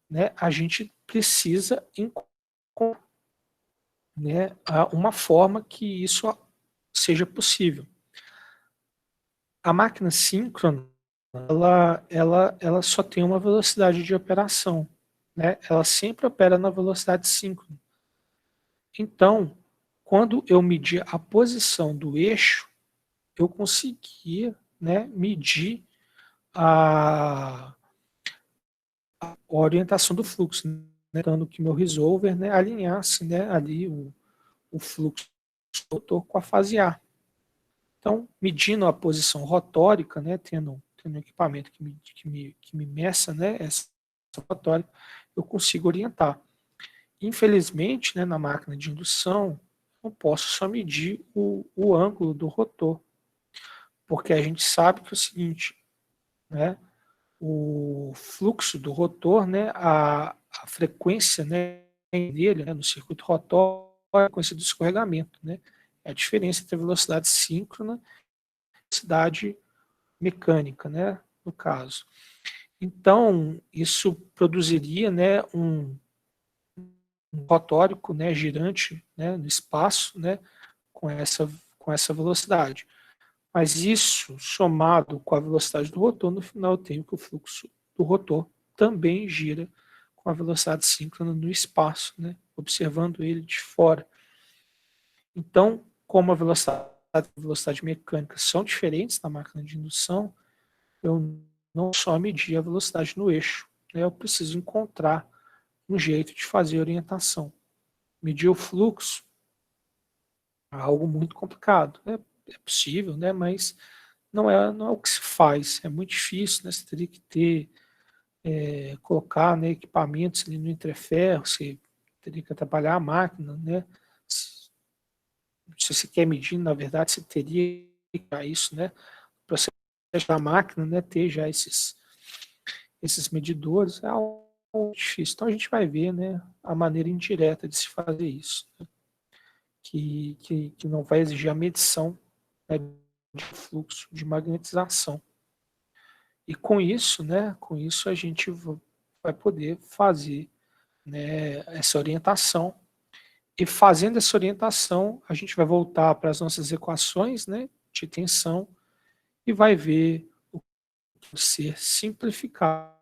né, a gente precisa encontrar, né, uma forma que isso seja possível. A máquina síncrona, ela só tem uma velocidade de operação, né? Ela sempre opera na velocidade síncrona. Então, quando eu media a posição do eixo, eu conseguia, né, medir a, a orientação do fluxo, né, dando que meu resolver, né, alinhasse, né, ali o fluxo do rotor com a fase A. Então, medindo a posição rotórica, né, tendo um equipamento que me meça, né, essa rotórica, eu consigo orientar. Infelizmente, né, na máquina de indução, não posso só medir o ângulo do rotor, porque a gente sabe que é o seguinte, né, o fluxo do rotor, né, a frequência, né, dele, né, no circuito rotor, é a frequência do escorregamento, né, é a diferença entre a velocidade síncrona e a velocidade mecânica, né, no caso. Então, isso produziria, né, um rotórico, né, girante, né, no espaço, né, com essa velocidade. Mas isso, somado com a velocidade do rotor, no final eu tenho que o fluxo do rotor também gira com a velocidade síncrona no espaço, né, observando ele de fora. Então, como a velocidade e a velocidade mecânica são diferentes na máquina de indução, eu não só medir a velocidade no eixo, né, eu preciso encontrar um jeito de fazer a orientação. Medir o fluxo é algo muito complicado. É possível, né, mas não é o que se faz. É muito difícil, né, você teria que ter, colocar, né, equipamentos ali no entreferro, você teria que atrapalhar a máquina, né, se você quer medir, na verdade, você teria que isso, né, para você da máquina, né, ter já esses medidores, é algo difícil. Então a gente vai ver, né, a maneira indireta de se fazer isso, né, que não vai exigir a medição, né, de fluxo de magnetização. E com isso a gente vai poder fazer, né, essa orientação. E fazendo essa orientação, a gente vai voltar para as nossas equações, né, de tensão e vai ver o que ser simplificado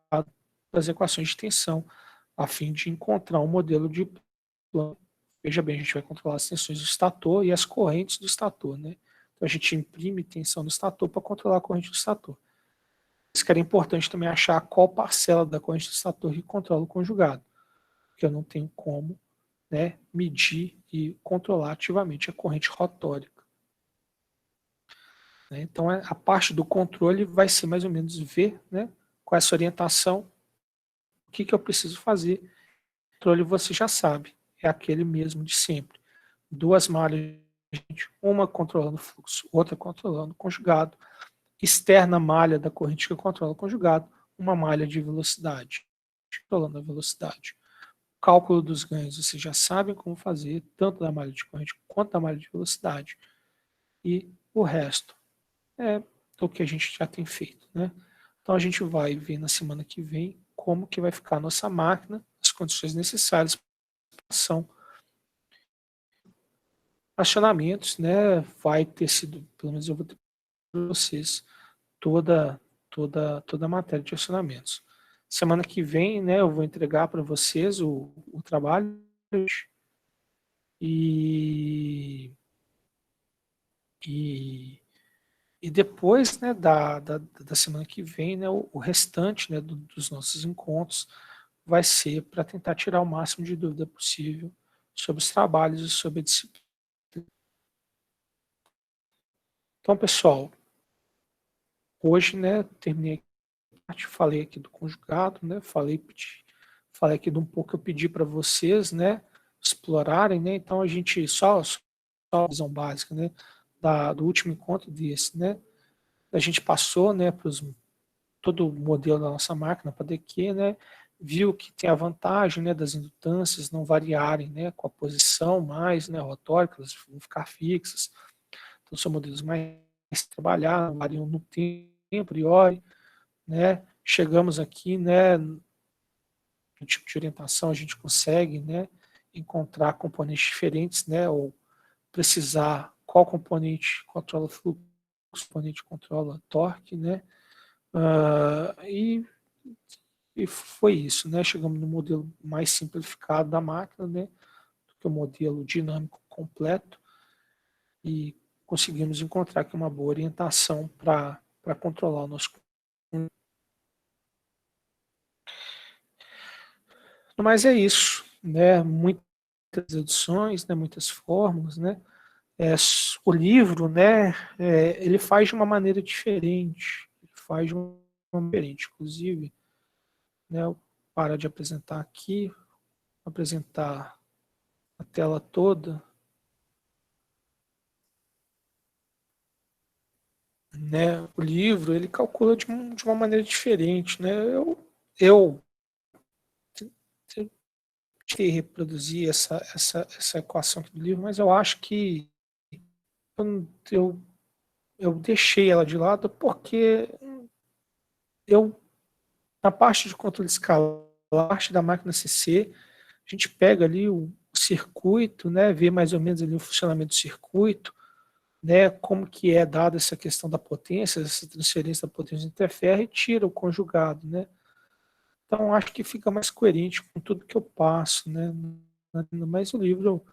das equações de tensão, a fim de encontrar um modelo de plano. Veja bem, a gente vai controlar as tensões do estator e as correntes do estator, né? Então a gente imprime tensão no estator para controlar a corrente do estator. Isso que era importante também achar qual parcela da corrente do estator que controla o conjugado, porque eu não tenho como, né, medir e controlar ativamente a corrente rotórica, né? Então a parte do controle vai ser mais ou menos ver, né, com essa orientação, o que eu preciso fazer. O controle você já sabe, é aquele mesmo de sempre. Duas malhas, uma controlando o fluxo, outra controlando o conjugado. Externa malha da corrente que controla o conjugado, uma malha de velocidade, controlando a velocidade. Cálculo dos ganhos, vocês já sabem como fazer, tanto da malha de corrente quanto da malha de velocidade. E o resto é o que a gente já tem feito, né? Então a gente vai ver na semana que vem como que vai ficar a nossa máquina, as condições necessárias para ação. Acionamentos, né? Vai ter sido, pelo menos eu vou ter para vocês toda a matéria de acionamentos. Semana que vem, né, eu vou entregar para vocês o trabalho e, e, e depois, né, da semana que vem, né, o restante, né, dos nossos encontros vai ser para tentar tirar o máximo de dúvida possível sobre os trabalhos e sobre a disciplina. Então, pessoal, hoje, né, terminei aqui, falei aqui do conjugado, né, falei aqui de um pouco que eu pedi para vocês, né, explorarem, né, então a gente só a visão básica, né, do último encontro desse, né, a gente passou, né, todo o modelo da nossa máquina para DQ, né, viu que tem a vantagem, né, das indutâncias não variarem, né, com a posição mais, né, rotórica, elas vão ficar fixas, então são modelos mais trabalhados, variam no tempo, a priori, né, chegamos aqui, né, no tipo de orientação a gente consegue, né, encontrar componentes diferentes, né, ou precisar qual componente controla fluxo, componente controla torque, né, e foi isso, né, chegamos no modelo mais simplificado da máquina, né, do que o modelo dinâmico completo, e conseguimos encontrar aqui uma boa orientação para controlar o nosso. Mas é isso, né, muitas edições, né, muitas fórmulas, né, o livro, né, ele faz de uma maneira diferente, ele faz de uma maneira diferente, inclusive, né, eu paro de apresentar aqui, apresentar a tela toda, né, o livro ele calcula de uma maneira diferente, né? Eu tentei reproduzir essa equação aqui do livro, mas eu acho que eu, eu deixei ela de lado porque eu, na parte de controle escalar, a parte da máquina CC, a gente pega ali o circuito, né, vê mais ou menos ali o funcionamento do circuito, né, como que é dada essa questão da potência, essa transferência da potência interferro e tira o conjugado, né? Então acho que fica mais coerente com tudo que eu passo, né? Mas o livro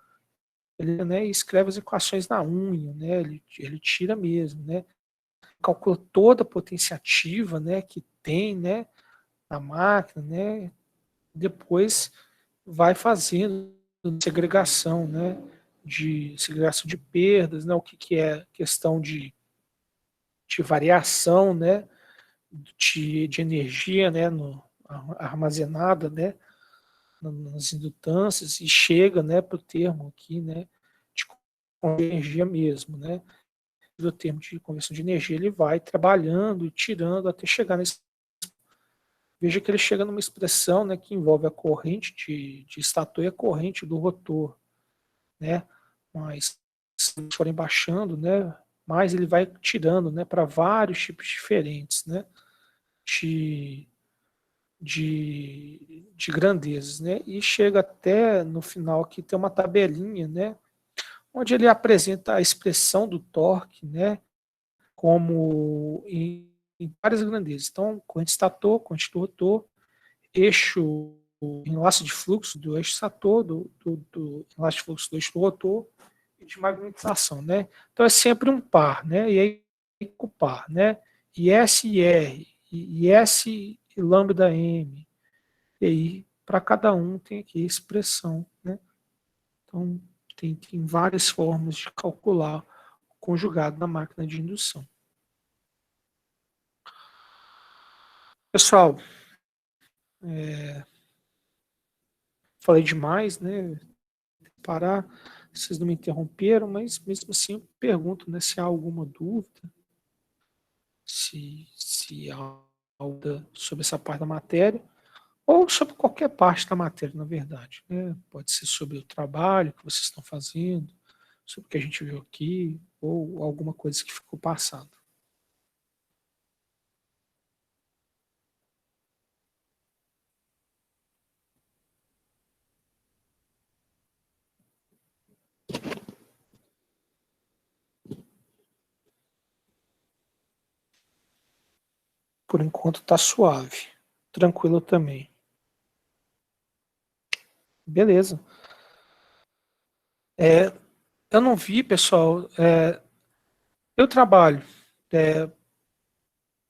ele, né, escreve as equações na unha, né? Ele tira mesmo, né? Calcula toda a potência ativa, né, que tem, né, na máquina, né? Depois vai fazendo segregação, né? De segregação de perdas, né? O que, que é questão de variação, né? De energia, né? Armazenada, né? Nas indutâncias e chega, né? Para o termo aqui, né? De energia mesmo, né? Do termo de conversão de energia ele vai trabalhando e tirando até chegar nesse. Veja que ele chega numa expressão, né? Que envolve a corrente de estator e a corrente do rotor, né? Mas se eles forem baixando, né, mais ele vai tirando, né, para vários tipos diferentes, né, de, de grandezas, né, e chega até no final aqui tem uma tabelinha, né, onde ele apresenta a expressão do torque, né, como em várias grandezas. Então, corrente estator, corrente do rotor, eixo, enlace de fluxo do eixo estator, do enlace de fluxo do eixo do rotor, de magnetização, né? Então é sempre um par, né? E aí o par, né? IS e R, IS e lambda M. E aí para cada um tem aqui a expressão, né? Então tem várias formas de calcular o conjugado na máquina de indução. Pessoal, falei demais, né? Parar, vocês não me interromperam, mas mesmo assim eu pergunto, né, se há alguma dúvida, se há algo sobre essa parte da matéria, ou sobre qualquer parte da matéria, na verdade, né? Pode ser sobre o trabalho que vocês estão fazendo, sobre o que a gente viu aqui, ou alguma coisa que ficou passando. Por enquanto tá suave, tranquilo também. Beleza. Eu não vi, pessoal, eu trabalho. É,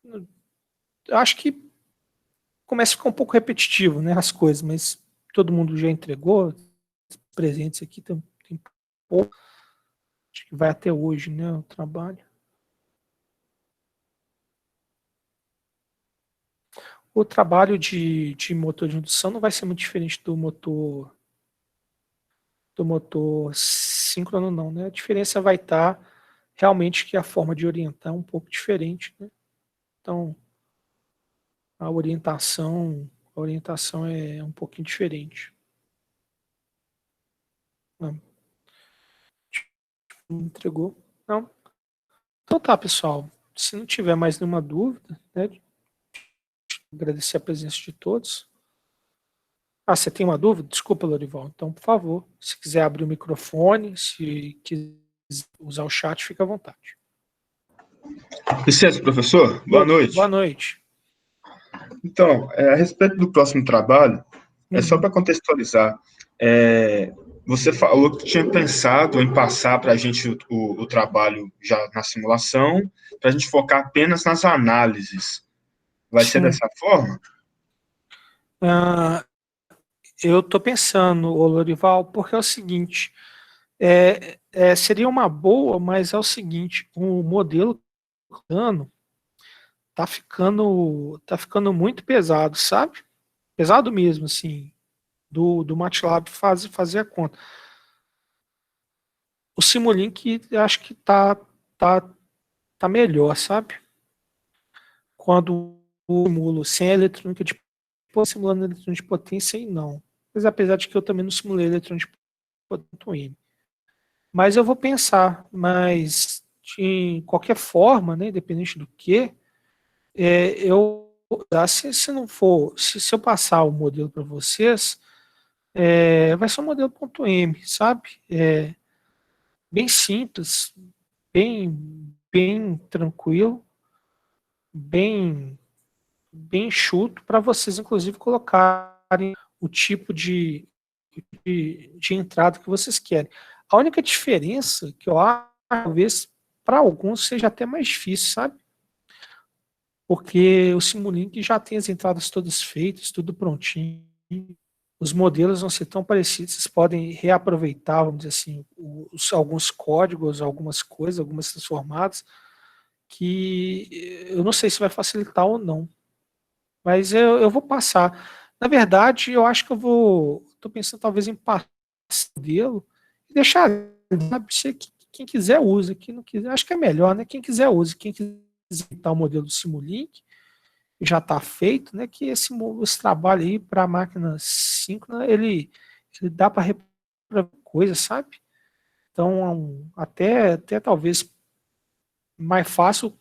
eu acho que começa a ficar um pouco repetitivo, né, as coisas, mas todo mundo já entregou presentes aqui, tem pouco, acho que vai até hoje, né, o trabalho. O trabalho de motor de indução não vai ser muito diferente do motor síncrono, não, né? A diferença vai estar realmente que a forma de orientar é um pouco diferente, né? Então, a orientação é um pouquinho diferente. Não, não entregou? Não. Então tá, pessoal. Se não tiver mais nenhuma dúvida, né? Agradecer a presença de todos. Ah, você tem uma dúvida? Desculpa, Lorival. Então, por favor, se quiser abrir o microfone, se quiser usar o chat, fica à vontade. Licença, professor. Boa Boa noite. noite. Então, a respeito do próximo trabalho, é só para contextualizar. Você falou que tinha pensado em passar para a gente o trabalho já na simulação, para a gente focar apenas nas análises. Vai ser Sim. dessa forma? Eu estou pensando, ô Lorival, porque é o seguinte, seria uma boa, mas é o seguinte, o modelo plano tá ficando muito pesado, sabe? Pesado mesmo, assim, do MATLAB fazer a conta. O Simulink acho que tá tá melhor, sabe? Quando eu simulo sem a eletrônica de simulando a eletrônica de potência, e não. Mas apesar de que eu também não simulei a eletrônica de potência. Mas eu vou pensar, mas de qualquer forma, né, independente do que, se não for, se eu passar o modelo para vocês, vai ser um modelo .m, sabe? Bem simples, bem tranquilo, bem enxuto, para vocês, inclusive, colocarem o tipo de entrada que vocês querem. A única diferença que eu acho, talvez, para alguns, seja até mais difícil, sabe? Porque o Simulink já tem as entradas todas feitas, tudo prontinho. Os modelos vão ser tão parecidos, vocês podem reaproveitar, vamos dizer assim, alguns códigos, algumas coisas, algumas transformadas, que eu não sei se vai facilitar ou não. Mas eu vou passar. Na verdade, eu acho que estou pensando talvez em passar o modelo e deixar, sabe, quem quiser usa, quem não quiser, acho que é melhor, né? Quem quiser usa, quem quiser visitar o modelo do Simulink, já está feito, né? Que esse trabalho aí para a máquina síncrona, ele dá para coisa, sabe? Então, até talvez mais fácil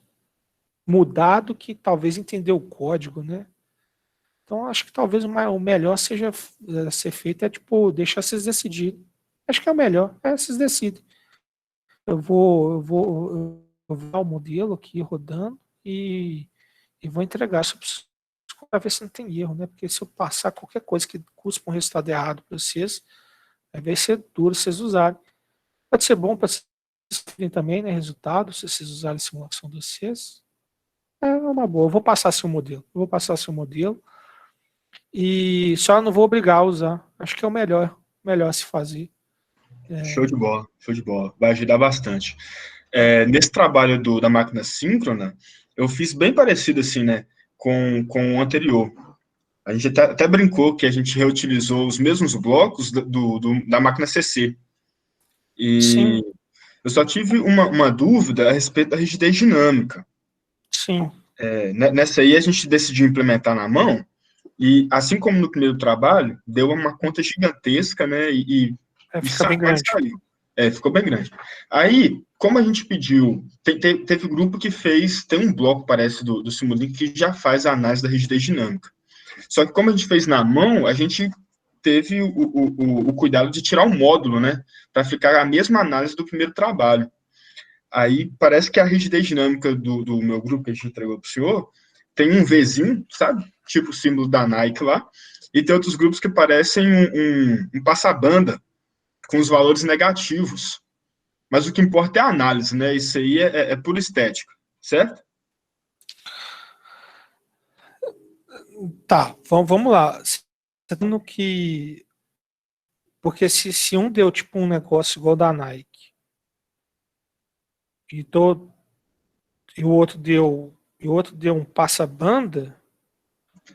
mudar do que talvez entender o código, né? Então, acho que talvez o melhor seja ser feito tipo, deixar vocês decidirem. Acho que é o melhor, vocês decidem. Eu vou dar o modelo aqui rodando e vou entregar para ver se não tem erro, né? Porque se eu passar qualquer coisa que cuspa um resultado errado para vocês, vai ser duro vocês usarem. Pode ser bom para vocês terem também, né? Resultado, se vocês usarem a simulação de vocês. É uma boa. Eu vou passar seu modelo. E só não vou obrigar a usar. Acho que é o melhor a se fazer. Show de bola, show de bola. Vai ajudar bastante. Nesse trabalho da máquina síncrona, eu fiz bem parecido assim, né, com o anterior. A gente até brincou que a gente reutilizou os mesmos blocos da máquina CC. E Sim. eu só tive uma dúvida a respeito da rigidez dinâmica. Sim. Nessa aí a gente decidiu implementar na mão, e assim como no primeiro trabalho, deu uma conta gigantesca, né, e Fica bem grande. Saiu. Ficou bem grande. Aí, como a gente pediu, teve grupo que tem um bloco, parece, do Simulink que já faz a análise da rigidez dinâmica. Só que como a gente fez na mão, a gente teve o cuidado de tirar o módulo, né, para ficar a mesma análise do primeiro trabalho. Aí parece que a rigidez dinâmica do meu grupo que a gente entregou para o senhor tem um Vzinho, sabe? Tipo o símbolo da Nike lá. E tem outros grupos que parecem um passabanda com os valores negativos. Mas o que importa é a análise, né? Isso aí é pura estética, certo? Tá, vamos lá. Você tá dizendo que... Porque se um deu tipo um negócio igual da Nike e o outro deu um passa-banda,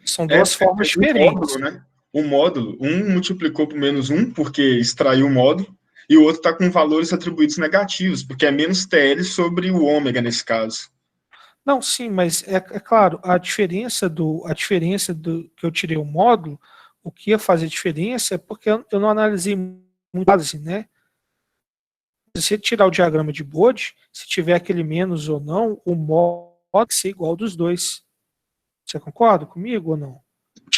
são duas formas diferentes. Módulo, né? O módulo, um multiplicou por -1 porque extraiu o módulo, e o outro está com valores atribuídos negativos, porque é menos TL sobre o ômega nesse caso. Não, sim, mas é claro, a diferença do que eu tirei o módulo, o que ia fazer diferença é porque eu não analisei muito assim, né? Se você tirar o diagrama de Bode, se tiver aquele menos ou não, o módulo pode ser igual dos dois. Você concorda comigo ou não?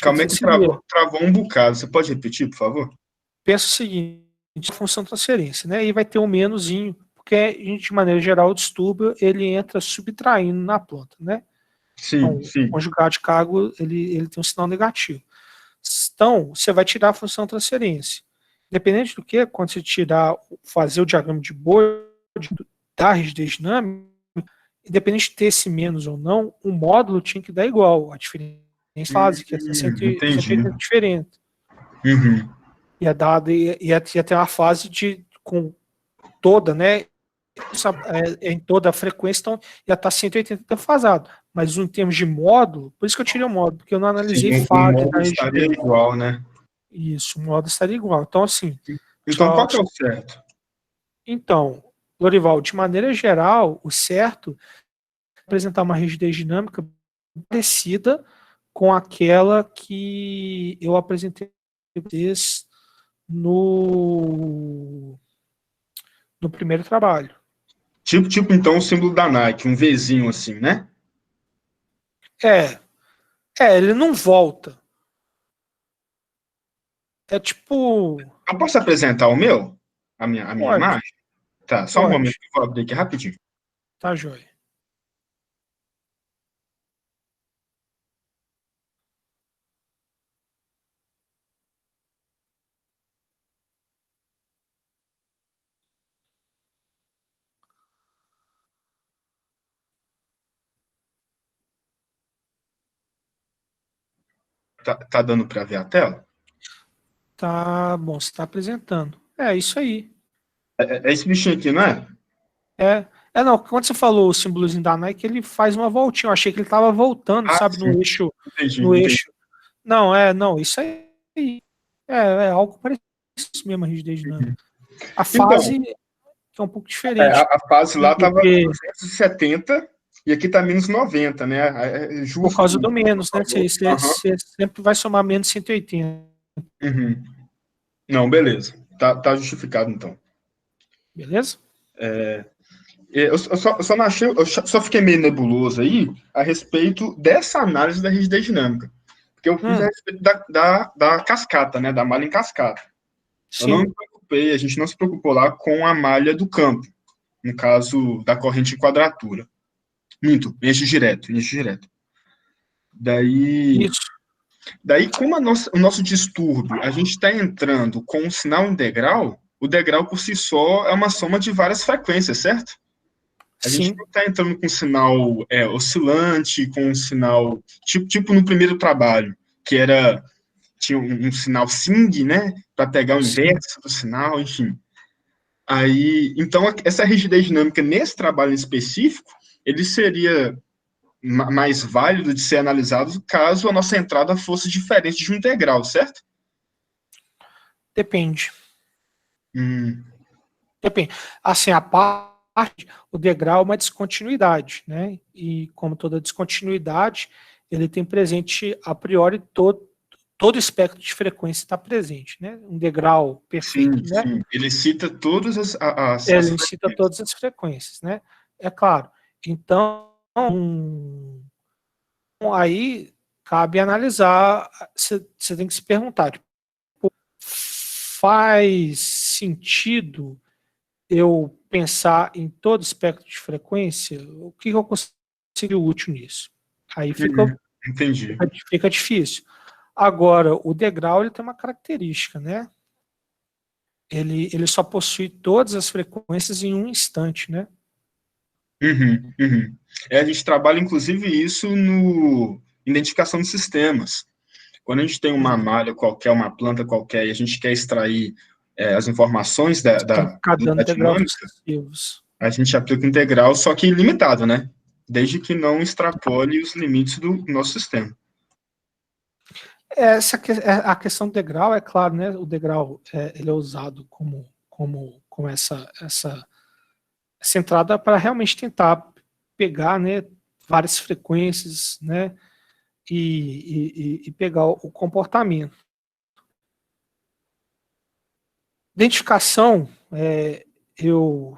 Calma aí que travou um bocado. Você pode repetir, por favor? Pensa o seguinte, a função transferência, né? E vai ter um menosinho, porque a gente, de maneira geral, o distúrbio, ele entra subtraindo na planta, né? Sim, então, sim. O conjugado de cargo, ele tem um sinal negativo. Então, você vai tirar a função transferência. Independente do que, quando você fazer o diagrama de Bode da rigidez dinâmica, independente de ter esse menos ou não, o módulo tinha que dar igual. A diferença fase, que é 180 diferente. Uhum. Ia ter uma fase com toda, né? Em toda a frequência, então ia estar 180 defasado. Mas em termos de módulo, por isso que eu tirei o módulo, porque eu não analisei fase. O módulo estaria igual, né? Isso, o módulo estaria igual. Então, assim. Então, qual que é o certo? Então, Lorival, de maneira geral, o certo apresentar uma rigidez dinâmica parecida com aquela que eu apresentei no primeiro trabalho. Tipo, então, o símbolo da Nike, um Vzinho assim, né? Ele não volta. É tipo... Eu posso apresentar o meu? A minha Pode, imagem? Tá, só um pode. momento que eu vou abrir aqui rapidinho. Tá, joia. Tá dando para ver a tela? Tá bom, você está apresentando. É isso aí. É esse bichinho aqui, não é? Não, quando você falou o símbolozinho da Nike, ele faz uma voltinha. Eu achei que ele estava voltando, Ah, sabe, sim. no Entendi. eixo. Não, isso aí algo parecido mesmo, a rigidez dinâmica. A Então, fase é um pouco diferente, a fase lá estava porque 270 e aqui está menos 90, né? É por justo. causa do menos, né? Você Aham. sempre vai somar menos 180, Uhum. Não, beleza. Tá justificado, então. beleza? Eu só não achei, só fiquei meio nebuloso aí a respeito dessa análise da rigidez dinâmica. Porque eu fiz a Hum, respeito da cascata, né? Da malha em cascata. Eu não me sim, preocupei, a gente não se preocupou lá com a malha do campo, no caso da corrente em quadratura. Minto, eixo direto. Daí, isso. daí como o nosso distúrbio, a gente está entrando com um sinal integral, o degrau por si só é uma soma de várias frequências, certo? A gente Sim, não está entrando com um sinal oscilante, com um sinal, tipo no primeiro trabalho, que tinha um sinal SING, né, para pegar o sim. inverso do sinal, enfim. Aí, então, essa rigidez dinâmica nesse trabalho em específico, ele seria mais válido de ser analisado caso a nossa entrada fosse diferente de um integral, certo? Depende. Hum, Depende. Assim, a parte, o degrau é uma descontinuidade, né? E como toda descontinuidade, ele tem presente a priori todo espectro de frequência está presente, né? Um degrau sim, perfeito, né? sim. Ele cita todas as Ele cita frequências. todas as frequências, né? É claro. Então, aí cabe analisar, você tem que se perguntar, tipo, faz sentido eu pensar em todo espectro de frequência? O que eu consigo útil nisso? Aí Entendi. fica difícil. Agora, o degrau ele tem uma característica, né? Ele só possui todas as frequências em um instante, né? Uhum, uhum. A gente trabalha, inclusive, isso no identificação de sistemas. Quando a gente tem uma malha qualquer, uma planta qualquer, e a gente quer extrair as informações Tem que ficar dando da degraus dinâmica, sucessivos. a gente aplica o integral, só que ilimitado, né? Desde que não extrapole os limites do nosso sistema. A questão do degrau, é claro, né? O degrau ele é usado como essa entrada para realmente tentar pegar, né, várias frequências, né, e pegar o comportamento. Identificação, eu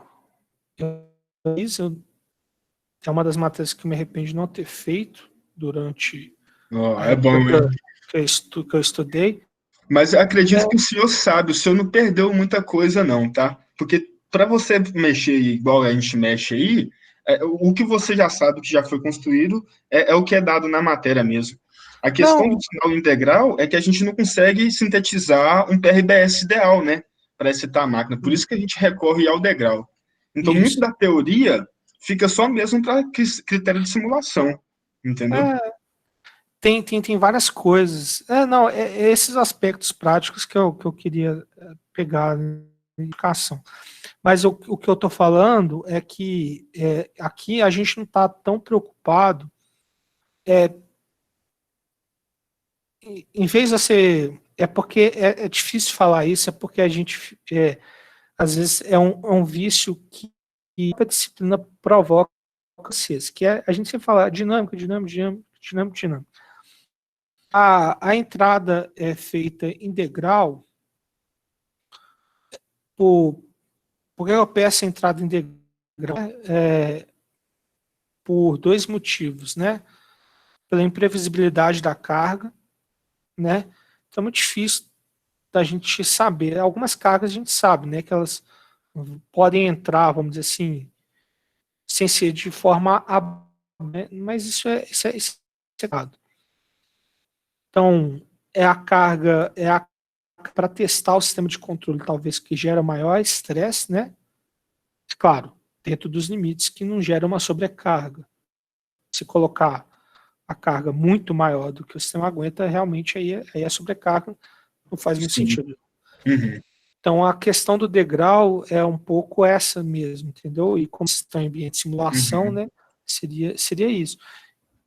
é uma das matérias que eu me arrependo de não ter feito durante Oh, a é época bom, hein? que eu estudei. Mas eu É, acredito que o senhor sabe, o senhor não perdeu muita coisa, não, tá? Porque para você mexer igual a gente mexe aí, o que você já sabe, que já foi construído, é o que é dado na matéria mesmo. A questão do não, sinal integral é que a gente não consegue sintetizar um PRBS ideal, né? Para excitar a máquina. Por isso que a gente recorre ao degrau. Então, muito isso. da teoria fica só mesmo para critério de simulação, entendeu? É, tem várias coisas. Não, esses aspectos práticos que eu queria pegar na educação. Mas o que eu estou falando é que aqui a gente não está tão preocupado. Em vez de você. É porque é difícil falar isso, é porque a gente, às vezes, é um vício que a disciplina provoca acesa, que a gente sempre fala dinâmica, dinâmica, dinâmica, dinâmica, dinâmica. A entrada é feita em degrau porque eu peço a entrada em degrau por dois motivos, né? Pela imprevisibilidade da carga, né? Então é muito difícil da gente saber. Algumas cargas a gente sabe, né? Que elas podem entrar, vamos dizer assim, sem ser de forma mas isso é errado. Então, para testar o sistema de controle, talvez que gera maior estresse, né? Claro, dentro dos limites que não gera uma sobrecarga. Se colocar a carga muito maior do que o sistema aguenta, realmente aí a sobrecarga não faz muito sentido. Uhum. Então, a questão do degrau é um pouco essa mesmo, entendeu? E como está em ambiente de simulação, né? Seria isso.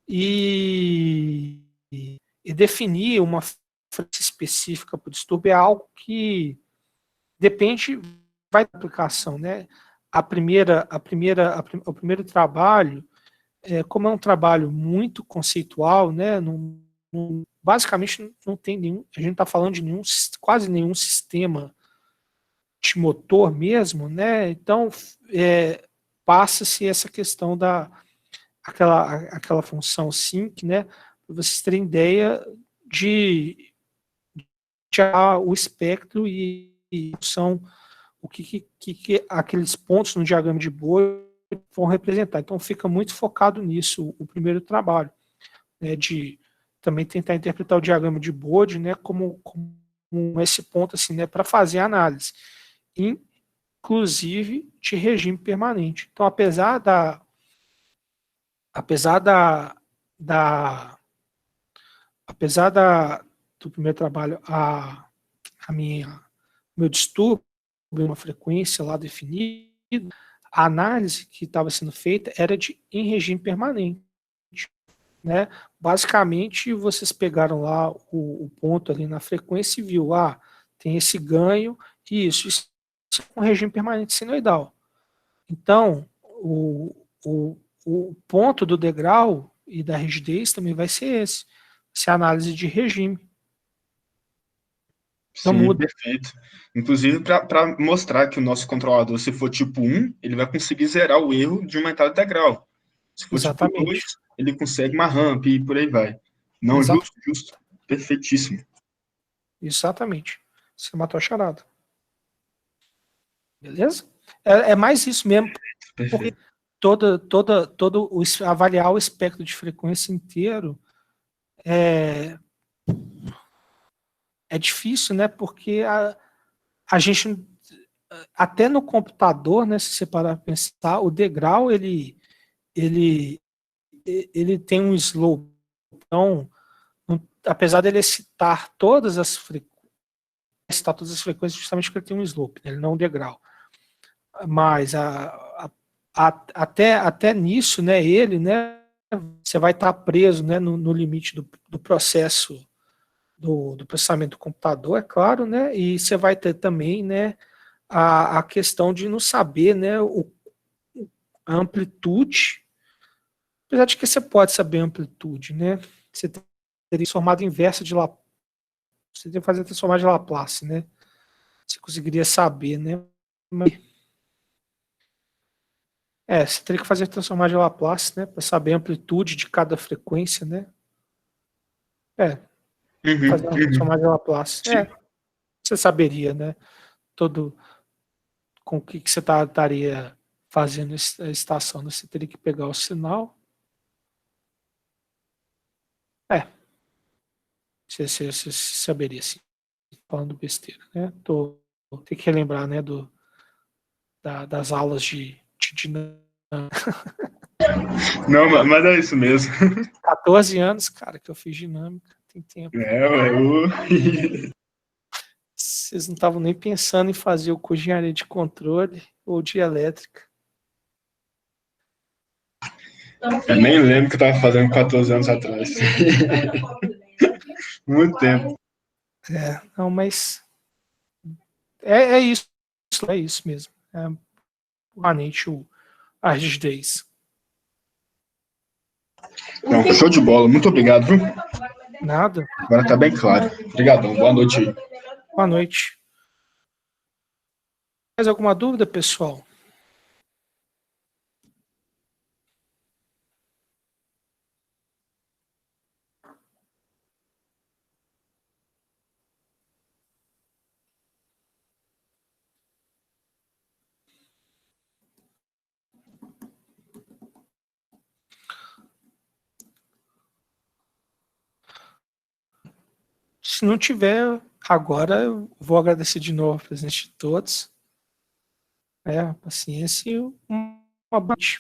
E definir uma frequência específica para o distúrbio é algo que depende, vai da aplicação, né? O primeiro trabalho, como é um trabalho muito conceitual, né? Basicamente não tem nenhum, a gente está falando de quase nenhum sistema de motor mesmo, né? Então passa-se essa questão aquela função sync, né? Para vocês terem ideia de o espectro e são o que aqueles pontos no diagrama de Bode vão representar. Então fica muito focado nisso o primeiro trabalho, né, de também tentar interpretar o diagrama de Bode, né, como esse ponto assim, né, para fazer a análise, inclusive de regime permanente. Então apesar do primeiro trabalho, meu distúrbio, uma frequência lá definida, a análise que estava sendo feita era em regime permanente, né? Basicamente, vocês pegaram lá o ponto ali na frequência e viu, tem esse ganho, e isso é um regime permanente sinoidal. Então, o ponto do degrau e da rigidez também vai ser esse. Essa é a análise de regime. Não Sim, muda. perfeito. Inclusive, para mostrar que o nosso controlador, se for tipo 1, ele vai conseguir zerar o erro de uma entrada integral. Se for tipo 2, Exatamente. ele consegue uma ramp e por aí vai. Não, justo. Perfeitíssimo. Exatamente. Você matou a charada. Beleza? É mais isso mesmo, porque avaliar o espectro de frequência inteiro é difícil, né? Porque a gente, até no computador, né? Se você parar para pensar, o degrau ele tem um slope. Então, apesar dele citar todas as frequências, justamente porque ele tem um slope, né, ele não é um degrau. Mas até nisso, né, você vai estar preso, né, no limite do processo do processamento do computador, é claro, né, e você vai ter também, né, a questão de não saber, né, a amplitude, apesar de que você pode saber a amplitude, né, você teria transformado inversa de Laplace, você teria que fazer a transformada de Laplace, né, você conseguiria saber, né, mas você teria que fazer a transformada de Laplace, né, para saber a amplitude de cada frequência, né, fazer uma transformada de Laplace, você saberia, né, com o que você estaria fazendo a estação, né? Você teria que pegar o sinal. Você saberia, sim, falando besteira, né? Tem que relembrar, né, das aulas de dinâmica. Não, mas é isso mesmo. 14 anos, cara, que eu fiz dinâmica, tem tempo. Vocês não estavam nem pensando em fazer o curso de engenharia de controle ou de elétrica. Eu nem lembro o que eu estava fazendo 14 anos atrás. Muito tempo. Não, mas é isso mesmo. Realmente a rigidez. Não, show de bola. Muito obrigado, viu? Nada. Agora tá bem claro. Obrigadão. Boa noite aí. Boa noite. Mais alguma dúvida, pessoal? Se não tiver, agora eu vou agradecer de novo a presença de todos. A paciência e uma boa noite.